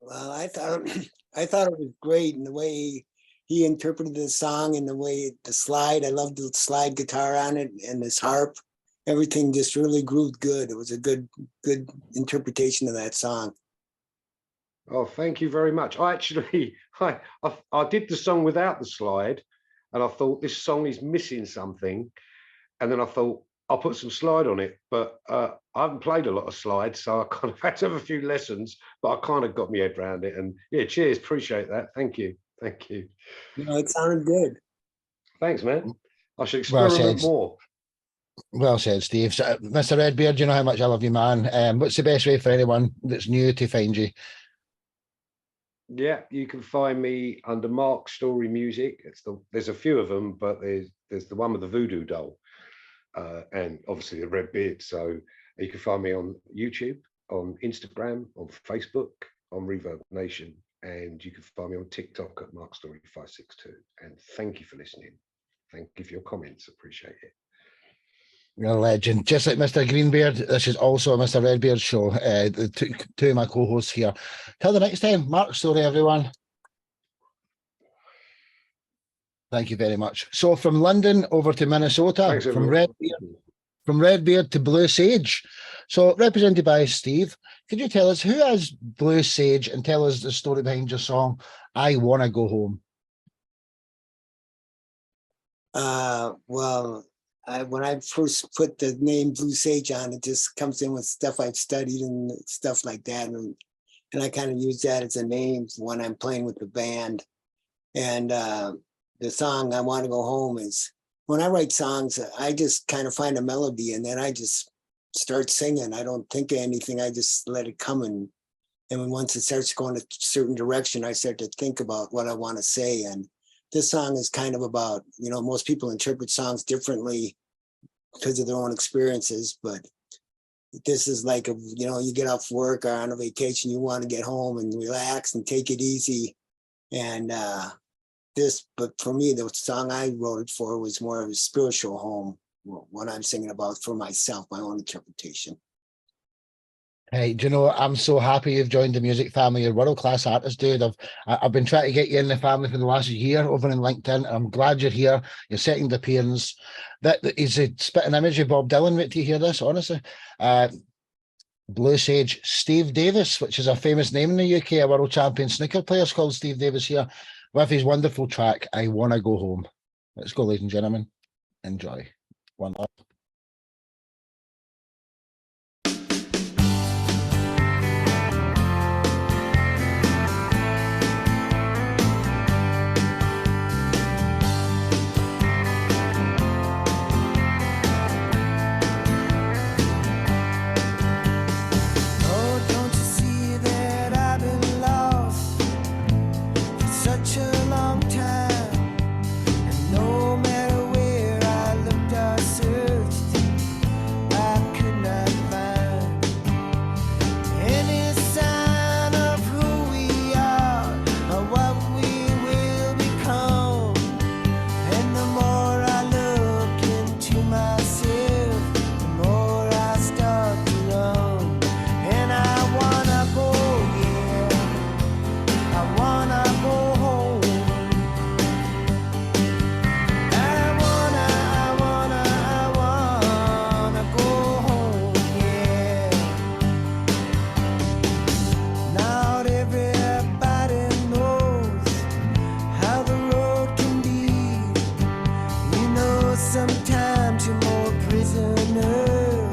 Well, I thought it was great in the way he interpreted the song and the way the slide. I loved the slide guitar on it and this harp. Everything just really grooved good. It was a good interpretation of that song. Oh, thank you very much. I actually, I did the song without the slide, and I thought this song is missing something, and then I thought I'll put some slide on it. But I haven't played a lot of slides, so I kind of had to have a few lessons. But I kind of got my head around it, and yeah, cheers, appreciate that. Thank you, thank you. You know, it sounded good. Thanks, man. I should Well experiment said. more. Well said, Steve. So, Mr. Redbeard, you know how much I love you, man. What's the best way for anyone that's new to find you? Yeah, you can find me under Mark Story Music. There's a few of them, but there's the one with the voodoo doll, and obviously the red beard. So you can find me on YouTube, on Instagram, on Facebook, on Reverb Nation, and you can find me on TikTok at Mark Story 562. And thank you for listening. Thank you for your comments. Appreciate it. You're a legend. Just like Mr. Greenbeard, this is also a Mr. Redbeard show. The two of my co-hosts here. Till the next time, Mark Story, everyone. Thank you very much. So from London over to Minnesota, Thanks, from everyone. Redbeard to Blue Sage. So represented by Steve, could you tell us who is Blue Sage and tell us the story behind your song, I Wanna Go Home? Well, when I first put the name Blue Sage on, it just comes in with stuff I've studied and stuff like that. And I kind of use that as a name when I'm playing with the band. And the song I Want to Go Home is, when I write songs, I just kind of find a melody and then I just start singing. I don't think of anything. I just let it come. And when once it starts going a certain direction, I start to think about what I want to say. And this song is kind of about, you know, most people interpret songs differently because of their own experiences. But this is like, you get off work or on a vacation, you want to get home and relax and take it easy. And but for me, the song I wrote it for was more of a spiritual home, what I'm singing about for myself, my own interpretation. Hey, do you know, I'm so happy you've joined the music family. You're world-class artist, dude. I've been trying to get you in the family for the last year over in LinkedIn, and I'm glad you're here. Your second appearance. That is a spitting image of Bob Dylan. Wait till you hear this, honestly. Blue Sage, Steve Davis, which is a famous name in the UK, a world champion snooker player called Steve Davis here, with his wonderful track, I Wanna Go Home. Let's go, ladies and gentlemen. Enjoy. One up. Oh, don't you see that I've been lost for such a long time? And no matter where I looked or searched, I could not find any sign of who we are or what we will become. And the more I look into myself, the more I start to run. And I wanna go, yeah, I wanna go home. I wanna go home, yeah. Not everybody knows how the road can be. You know, sometimes you're more prisoner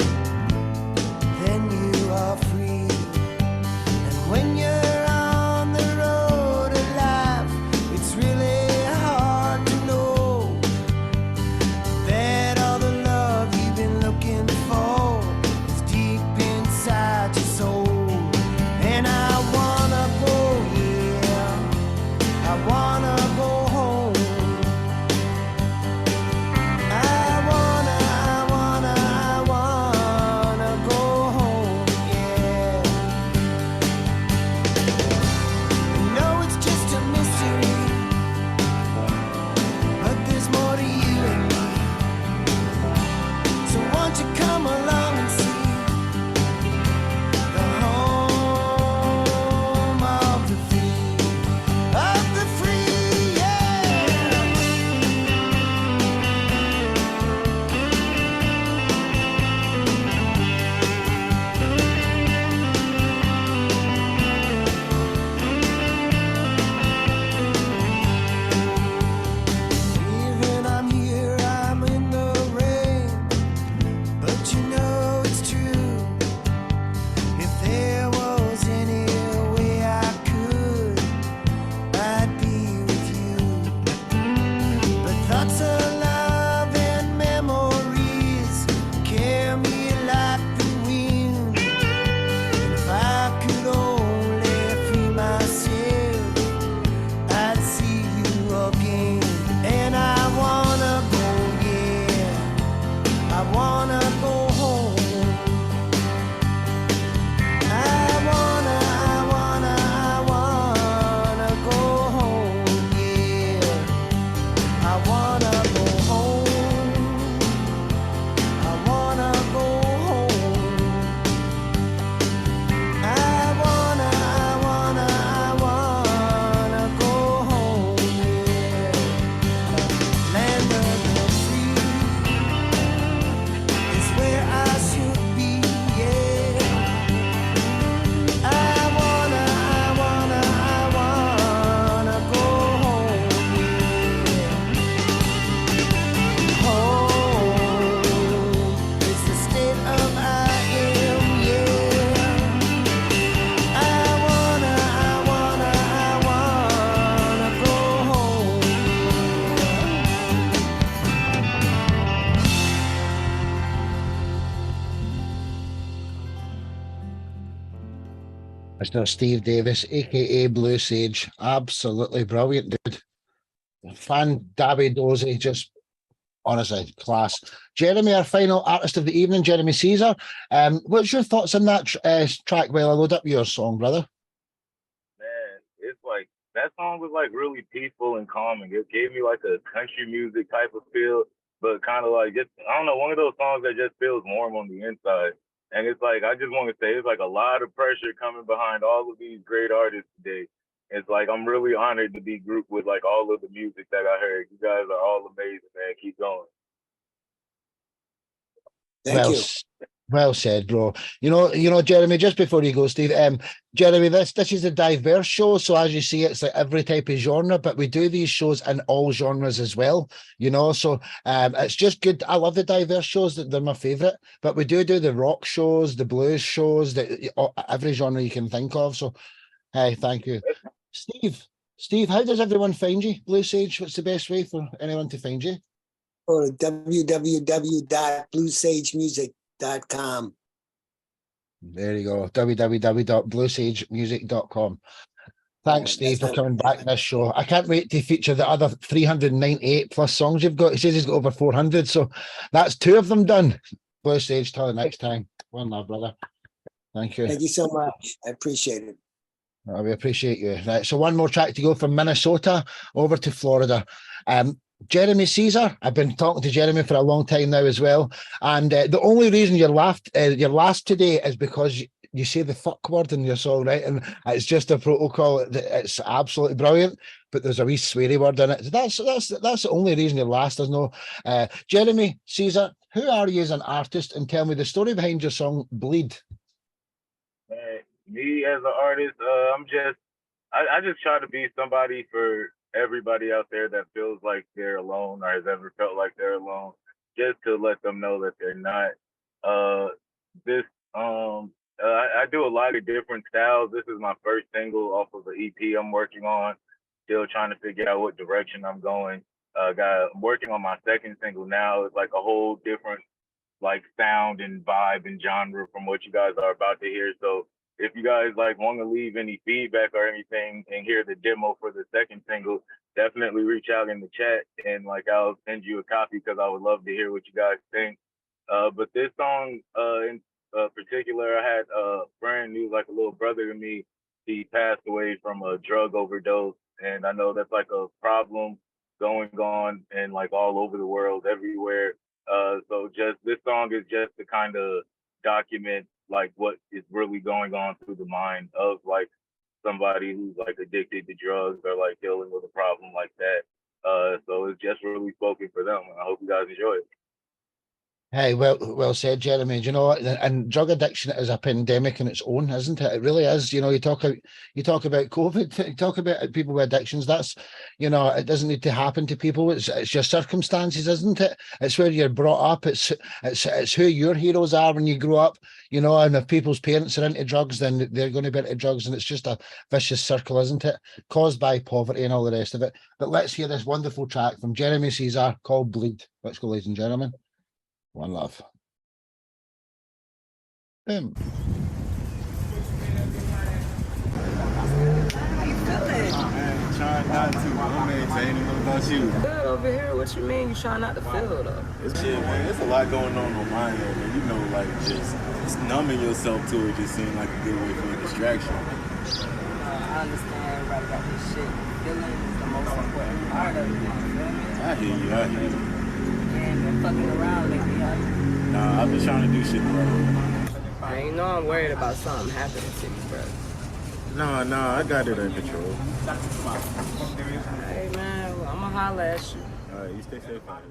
than you are free. And when you're on the road of life, it's really hard to know that all the love you've been looking for is deep inside your soul. And I wanna go, yeah, I wanna go home. I wanna go home, yeah. I know it's just a mystery, but there's more to you and me. So won't you come along and see the home of the free, yeah. Even I'm here, I'm in the rain, but you know it's true. If there was any way I could, I'd be with you. But thoughts of love and memories carry me like the wind. And if I could only free myself, I'd see you again. And I wanna go, yeah, I wanna go home. I wanna go home, yeah. I wanna go home. I wanna go home. I wanna go home, yeah. Land of the free is where I should be, yeah. I wanna go home, yeah. Home is the state of I am, yeah. I wanna go home, Mr. Steve Davis, aka Blue Sage. Absolutely brilliant, dude. Fan Dabby Dozy, just Honestly, class. Jeremy, our final artist of the evening, Jeremy Caesar. What's your thoughts on that track while I load up your song, brother? Man, it's like that song was like really peaceful and calming. It gave me like a country music type of feel, but kind of like just I don't know, one of those songs that just feels warm on the inside. And it's like I just want to say it's like a lot of pressure coming behind all of these great artists today. It's like I'm really honored to be grouped with like all of the music that I heard. You guys are all amazing, man. Keep going. Thank you. Well said, bro. You know, Jeremy, just before you go, Steve, Jeremy, this is a diverse show. So as you see, it's like every type of genre, but we do these shows in all genres as well, you know. So it's just good. I love the diverse shows, they're my favorite, but we do the rock shows, the blues shows, every genre you can think of. So hey, thank you. Steve, how does everyone find you? Blue Sage, what's the best way for anyone to find you? Go to www.bluesagemusic.com. There you go, www.bluesagemusic.com. Thanks, Steve, for coming back to this show. I can't wait to feature the other 398 plus songs you've got. He says he's got over 400, so that's 2 of them done. Blue Sage, till the next time. One love, brother. Thank you. Thank you so much. I appreciate it. Oh, we appreciate you. Right, so one more track to go from Minnesota over to Florida. Jeremy Caesar. I've been talking to Jeremy for a long time now as well, and the only reason you're last today is because you say the fuck word in your song, right? And it's just a protocol. It's absolutely brilliant, but there's a wee sweary word in it. That's the only reason you're last. There's no Jeremy Caesar. Who are you as an artist? And tell me the story behind your song "Bleed." Me as an artist, I just try to be somebody for everybody out there that feels like they're alone or has ever felt like they're alone, just to let them know that they're not. I do a lot of different styles. This is my first single off of the EP I'm working on. Still trying to figure out what direction I'm going. I'm working on my second single now. It's like a whole different like sound and vibe and genre from what you guys are about to hear. So if you guys like want to leave any feedback or anything and hear the demo for the second single, definitely reach out in the chat and like I'll send you a copy because I would love to hear what you guys think. But this song in particular, I had a friend who's like a little brother to me. He passed away from a drug overdose, and I know that's like a problem going on and like all over the world, everywhere. So just this song is just to kind of document like what is really going on through the mind of like somebody who's like addicted to drugs or like dealing with a problem like that. So it's just really spoken for them. I hope you guys enjoy it. Hey, well said, Jeremy. Do you know, and drug addiction is a pandemic in its own, isn't it? It really is. You know, you talk about COVID, you talk about people with addictions. That's, you know, it doesn't need to happen to people. It's your circumstances, isn't it? It's where you're brought up. It's who your heroes are when you grow up. You know, and if people's parents are into drugs, then they're going to be into drugs, and it's just a vicious circle, isn't it? Caused by poverty and all the rest of it. But let's hear this wonderful track from Jeremy Caesar called "Bleed." Let's go, ladies and gentlemen. One love. Trying not to. I'm maintaining. What about you? Good over here. What you mean? You trying not to feel though? It's shit, man. There's a lot going on my end, and you know, like just numbing yourself to it just seems like a good way for a distraction. I understand everybody got this shit. Feeling is the most important part of it. You feel me? I hear you. And been fucking around lately, huh? Nah, I've been trying to do shit right. Man, you know I'm worried about something happening to you, bro. Nah, I got it under control. Hey, man, well, I'ma holler at you. All right, you stay safe, man.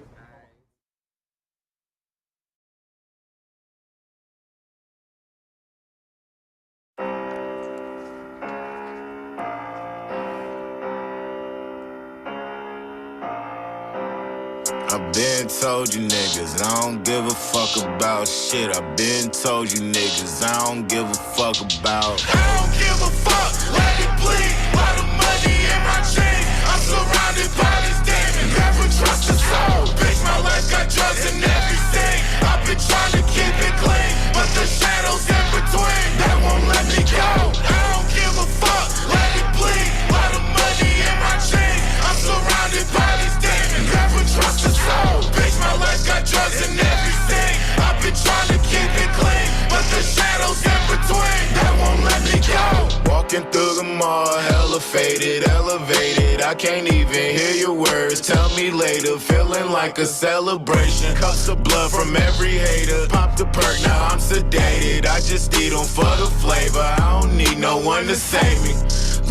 I been told you niggas, I don't give a fuck about shit. I been told you niggas, I don't give a fuck about. I don't give a fuck, let it bleed. Lot of money in my chain. I'm surrounded by this demon. Never trust a soul. Bitch, my life got drugs and everything. I've been trying to keep it clean, but the shadows in between, that won't let me go. I don't give a fuck, let it bleed. Lot of money in my chain. I'm surrounded by this demon. Never trust a soul. Bitch, my walking through the mall, hella faded, elevated. I can't even hear your words. Tell me later, feeling like a celebration. Cups of blood from every hater. Pop the perk, now I'm sedated. I just eat them for the flavor. I don't need no one to save me.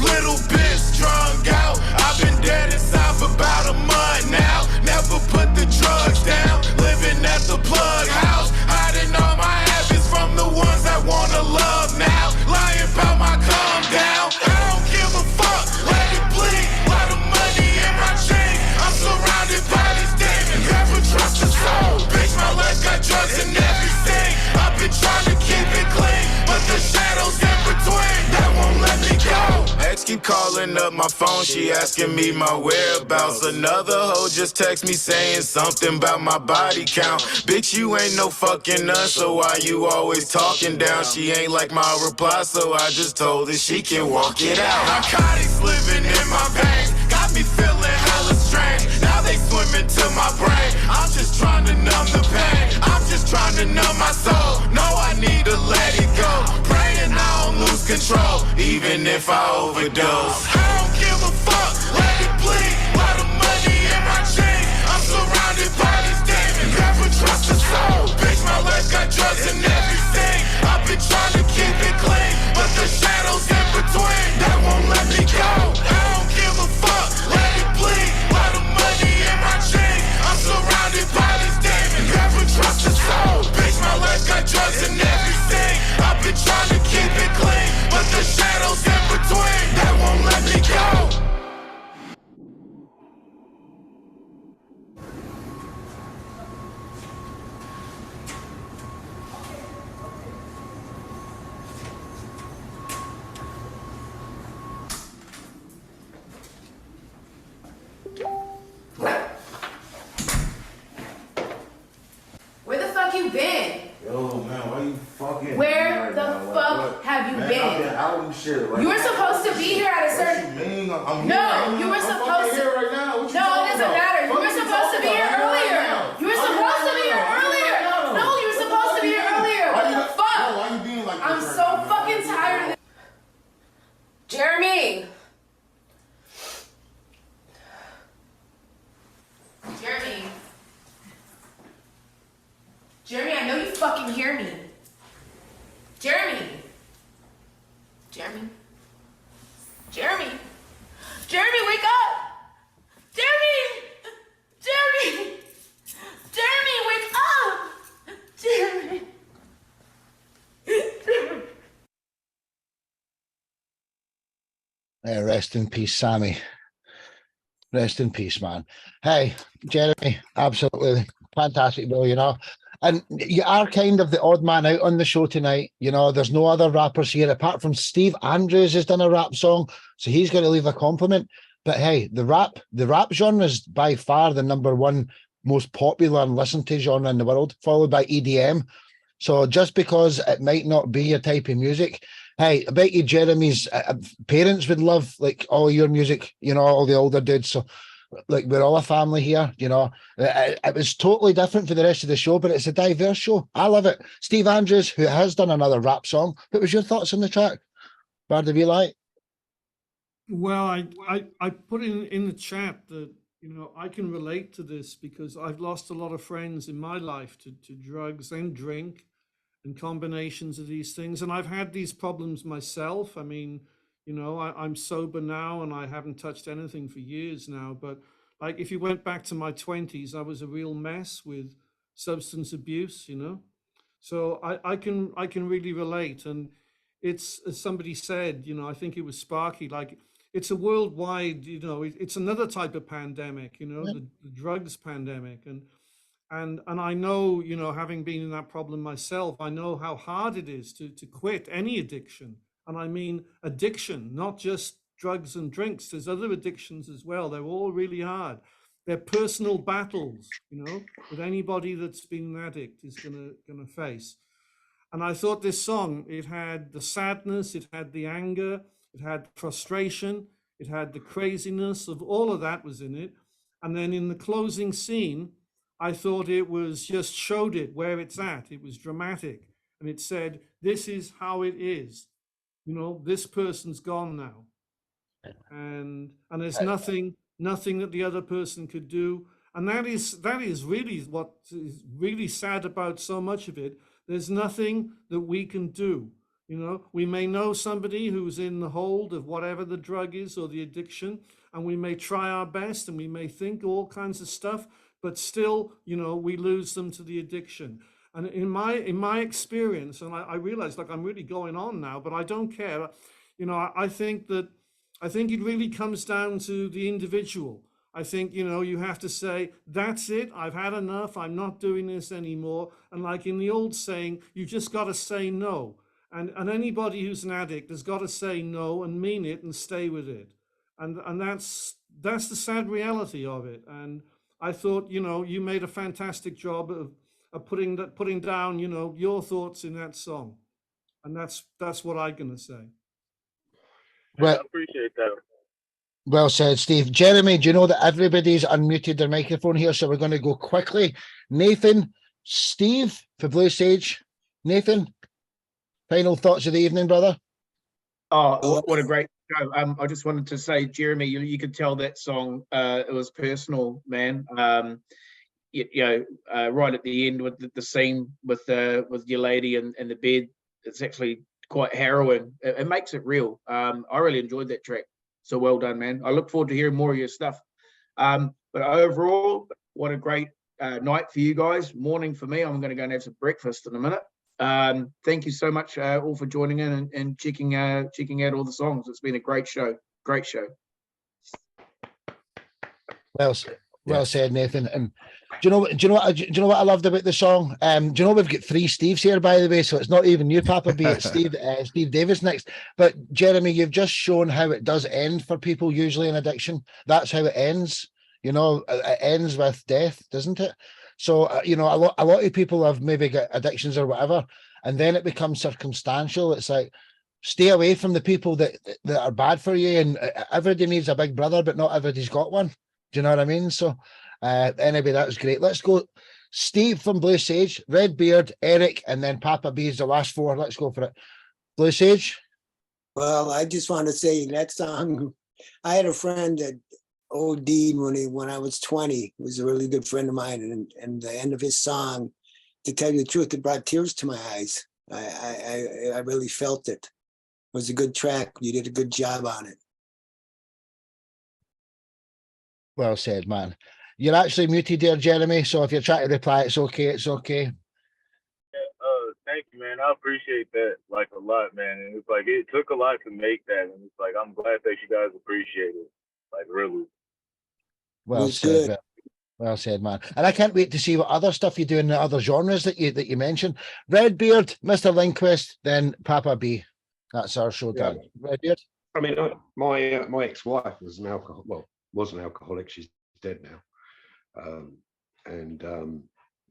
Little bitch strung out. I've been dead inside for about a month now. Never put the drugs down. Living at the plug house. Hiding all my habits from the ones that wanna love now. Lying about my calm down. I don't give a fuck. Let it bleed. Lot of money in my chain. I'm surrounded by these demons. Never trust a soul. Bitch, my life got drugs and everything. I've been trying to keep it clean, but the shadows in between that won't let me go. Ex keep calling up my phone, she asking me my whereabouts. Another hoe just text me saying something about my body count. Bitch, you ain't no fucking nut, so why you always talking down? She ain't like my reply, so I just told her she can walk it out. Narcotics living in my veins, got me feeling hella strange. Now they swimming to my brain. I'm just trying to numb the pain. I'm just trying to numb my soul. No, I need to let it go. Praying I don't lose control, even if I overdose. I don't give a fuck, let it bleed. Lot of money in my chain. I'm surrounded by these demons. Never trust a soul. Bitch, my life got drugs and everything. I've been trying to keep it clean, but the shadows in between that won't let me go. I don't give a fuck, let it bleed. Lot of money in my chain. I'm surrounded by these demons. Never trust a soul. Bitch, my life got drugs and everything. I've been trying to keep it clean, but the shadows in between that won't let me go. Where the fuck you been? Yo, man, why you fucking? Where the fuck have you Man, been? I've been out and shit. Like, You were supposed to be here at a certain. What you mean? I'm No, here. you were I'm supposed fucking to. here right now. What you No, it talking doesn't about? matter. You What were you supposed to talking be here about? I'm here earlier. right now. You were I'm here supposed to right be here now. I'm here earlier. right now. No, you were supposed to be here earlier. What the fuck? Yo, why you being like I'm this right so now, man? fucking tired of this. Jeremy. Jeremy. Jeremy, I know you fucking hear me. Jeremy. Jeremy. Jeremy. Jeremy, wake up. Jeremy. Jeremy. Jeremy, wake up. Jeremy. Rest in peace, Sammy. Rest in peace, man. Hey, Jeremy, absolutely fantastic, bro, you know. And you are kind of the odd man out on the show tonight. You know, there's no other rappers here apart from Steve Andrews has done a rap song, so he's going to leave a compliment. But hey, the rap genre is by far the number one most popular and listened to genre in the world, followed by EDM. So just because it might not be your type of music, hey, I bet you Jeremy's parents would love like all your music, you know, all the older dudes. So like we're all a family here, you know. It was totally different for the rest of the show, but it's a diverse show. I love it. Steve Andrews, who has done another rap song. What was your thoughts on the track? Bard of Eli? Well, I put in the chat that, you know, I can relate to this because I've lost a lot of friends in my life to drugs and drink and combinations of these things. And I've had these problems myself. I mean, you know, I'm sober now and I haven't touched anything for years now. But like if you went back to my 20s, I was a real mess with substance abuse, you know. So I can really relate. And it's, as somebody said, you know, I think it was Sparky, like it's a worldwide, you know, it's another type of pandemic, you know, the drugs pandemic. And I know, you know, having been in that problem myself, I know how hard it is to quit any addiction. And I mean addiction, not just drugs and drinks. There's other addictions as well. They're all really hard. They're personal battles, you know, that anybody that's been an addict is gonna face. And I thought this song, it had the sadness, it had the anger, it had frustration, it had the craziness of all of that was in it. And then in the closing scene, I thought it was just showed it where it's at. It was dramatic. And it said, this is how it is. you know, this person's gone now, and there's nothing that the other person could do. And that is really what is really sad about so much of it. There's nothing that we can do. You know, we may know somebody who's in the hold of whatever the drug is or the addiction, and we may try our best and we may think all kinds of stuff, but still, you know, we lose them to the addiction. And in my experience, and I realize, like, I'm really going on now, but I don't care. You know, I think it really comes down to the individual. I think, you know, you have to say, that's it, I've had enough, I'm not doing this anymore. And like in the old saying, you just got to say no. And anybody who's an addict has got to say no and mean it and stay with it. And that's the sad reality of it. And I thought, you know, you made a fantastic job of putting down, you know, your thoughts in that song. And that's what I'm going to say. Well, I appreciate that. Well said, Steve. Jeremy, do you know that everybody's unmuted their microphone here? So we're going to go quickly. Nathan, Steve for Blue Sage. Nathan, final thoughts of the evening, brother? Oh, what a great show. I just wanted to say, Jeremy, you could tell that song, it was personal, man. Right at the end with the scene with your lady and the bed, it's actually quite harrowing. It makes it real. I really enjoyed that track. So well done, man. I look forward to hearing more of your stuff. But overall, what a great night for you guys. Morning for me. I'm going to go and have some breakfast in a minute. Thank you so much all for joining in and checking out all the songs. It's been a great show. Great show. Well said, Nathan. And do you know what I loved about the song? Do you know we've got three Steves here, by the way, so it's not even you, Papa B, it's Steve Davis next. But Jeremy, you've just shown how it does end for people usually in addiction. That's how it ends. You know, it ends with death, doesn't it? So you know, a lot of people have maybe got addictions or whatever, and then it becomes circumstantial. It's like, stay away from the people that are bad for you, and everybody needs a big brother, but not everybody's got one. Do you know what I mean? So anyway, that was great. Let's go. Steve from Blue Sage, Redbeard, Eric, and then Papa B is the last four. Let's go for it. Blue Sage. Well, I just want to say that song, I had a friend that OD'd when I was 20. He was a really good friend of mine. And the end of his song, to tell you the truth, it brought tears to my eyes. I really felt it. It was a good track. You did a good job on it. Well said, man. You're actually muted there, Jeremy. So if you're trying to reply, it's okay. It's okay. Thank you, man. I appreciate that like a lot, man. And it's like it took a lot to make that, and it's like I'm glad that you guys appreciate it. Like really. Well said. Well said, man. And I can't wait to see what other stuff you do in the other genres that you mentioned. Redbeard, Mr. Lindquist, then Papa B. That's our show done. Redbeard. I mean, my ex-wife was an alcoholic. She's dead now.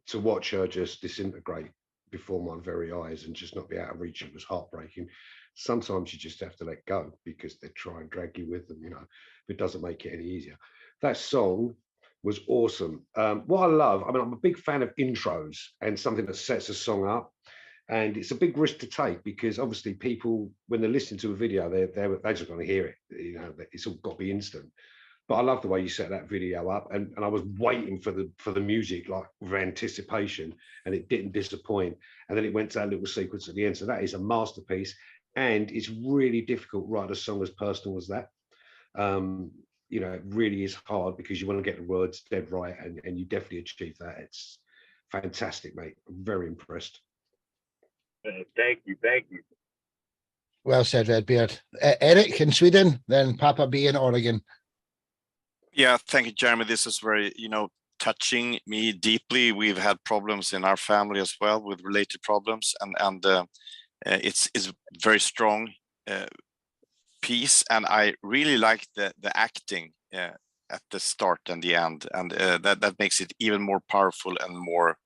To watch her just disintegrate before my very eyes and just not be out of reach, it was heartbreaking. Sometimes you just have to let go because they try and drag you with them, you know. It doesn't make it any easier. That song was awesome. What I love, I mean, I'm a big fan of intros and something that sets a song up. And it's a big risk to take because obviously people, when they're listening to a video, they're just going to hear it. You know, it's all got to be instant. But I love the way you set that video up, and I was waiting for the music, like with anticipation, and it didn't disappoint. And then it went to that little sequence at the end. So that is a masterpiece, and it's really difficult to write a song as personal as that. You know, it really is hard because you want to get the words dead right, and you definitely achieve that. It's fantastic, mate. I'm very impressed. Thank you. Well said, Redbeard. Eric in Sweden, then Papa B in Oregon. Yeah, thank you, Jeremy. This is very, touching me deeply. We've had problems in our family as well with related problems, and it's very strong piece. And I really like the acting at the start and the end, and that makes it even more powerful and more,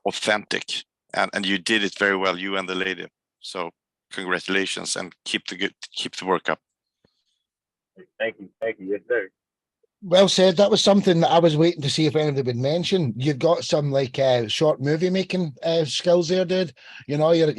authentic. And you did it very well, you and the lady. So congratulations, and keep the work up. Thank you. Yes, sir. Well said. That was something that I was waiting to see if anybody would mention. You've got some like short movie making skills there, dude. You know, you're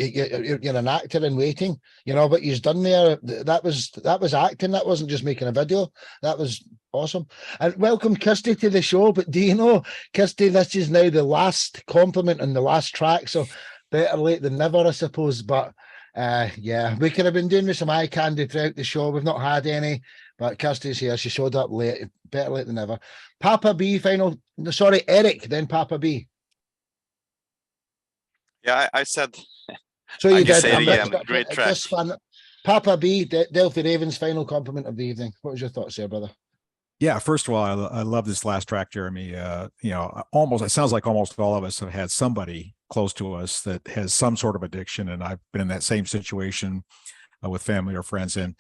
an actor in waiting. You know what you've done there. That was acting. That wasn't just making a video. That was awesome. And welcome Kirsty to the show. But do you know, Kirsty, this is now the last compliment on the last track. So better late than never, I suppose. But yeah, we could have been doing with some eye candy throughout the show. We've not had any. But Kirsty's here. She showed up late. Better late than never. Papa B, final. Sorry, Eric, then Papa B. Yeah, I said. So you I did. just say it again. Great track. Papa B, Delphi Ravens, final compliment of the evening. What was your thoughts there, brother? Yeah, first of all, I love this last track, Jeremy. You know, almost it sounds like almost all of us have had somebody close to us that has some sort of addiction, and I've been in that same situation with family or friends, and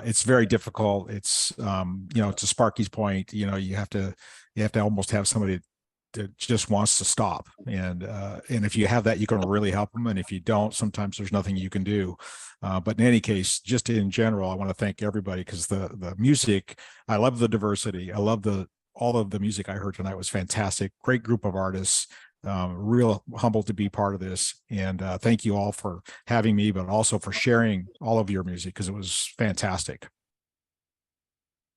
it's very difficult. It's you know, to Sparky's point, you know, you have to almost have somebody that just wants to stop, and if you have that, you can really help them, and if you don't, sometimes there's nothing you can do. But in any case, just in general, I want to thank everybody, because the music, I love the diversity. I love all of the music I heard tonight was fantastic. Great group of artists. Real humbled to be part of this, and thank you all for having me, but also for sharing all of your music, because it was fantastic.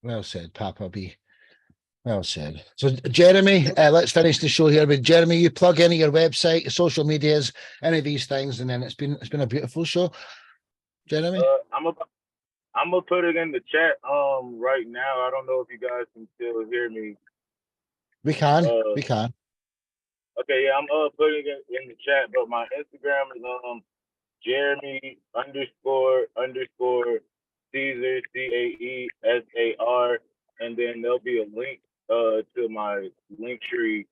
Well said, Papa B. Well said. So Jeremy, let's finish the show here with Jeremy. You plug any of your website, your social medias, any of these things, and then it's been a beautiful show. Jeremy, I'm gonna put it in the chat right now. I don't know if you guys can still hear me. we can. We can. Okay, yeah, I'm putting it in the chat, but my Instagram is Jeremy __ Caesar CAESAR, and then there'll be a link to my link tree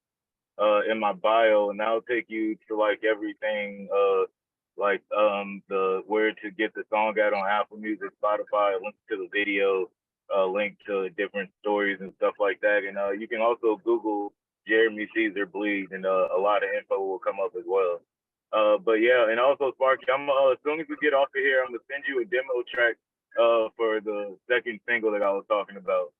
in my bio, and that'll take you to like everything like the where to get the song out on Apple Music, Spotify, link to the video, link to different stories and stuff like that. And you can also Google Jeremy Caesar Bleed, and a lot of info will come up as well. But yeah, and also Sparky, I'm as soon as we get off of here, I'm gonna send you a demo track for the second single that I was talking about.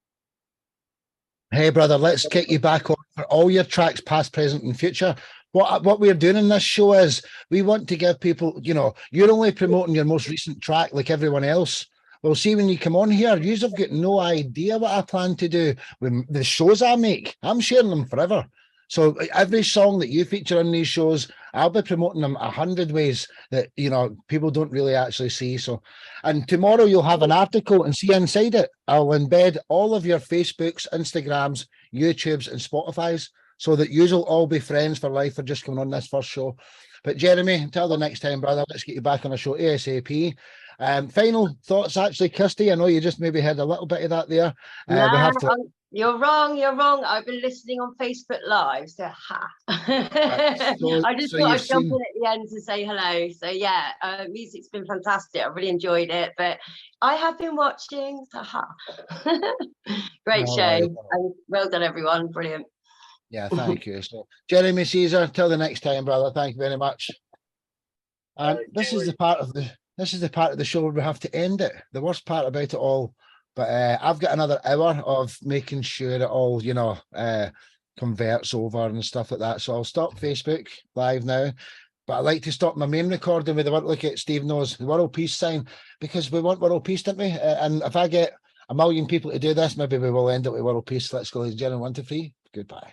Hey, brother, let's get you back on for all your tracks, past, present, and future. What we're doing in this show is we want to give people, you know, you're only promoting your most recent track like everyone else. Well, see, when you come on here, you've got no idea what I plan to do with the shows I make. I'm sharing them forever. So every song that you feature on these shows, I'll be promoting them 100 ways that, you know, people don't really actually see. So, and tomorrow you'll have an article, and see inside it, I'll embed all of your Facebooks, Instagrams, YouTubes, and Spotify's, so that you'll all be friends for life for just coming on this first show. But Jeremy, until the next time, brother, let's get you back on a show ASAP. Final thoughts, actually, Kirsty. I know you just maybe had a little bit of that there. We have to. You're wrong. You're wrong. I've been listening on Facebook Live, so ha. I just thought I'd jump in at the end to say hello. So yeah, music's been fantastic. I really enjoyed it, but I have been watching. So ha. Great show. Right. And well done, everyone. Brilliant. Yeah, thank you. So, Jeremy Caesar, till the next time, brother. Thank you very much. And this is the part of the show where we have to end it. The worst part about it all. But I've got another hour of making sure it all, you know, converts over and stuff like that. So I'll stop Facebook Live now. But I like to stop my main recording with the look at Steve knows the world peace sign, because we want world peace, don't we? And if I get 1 million people to do this, maybe we will end up with world peace. Let's go, ladies and gentlemen. 1, 2, 3. Goodbye.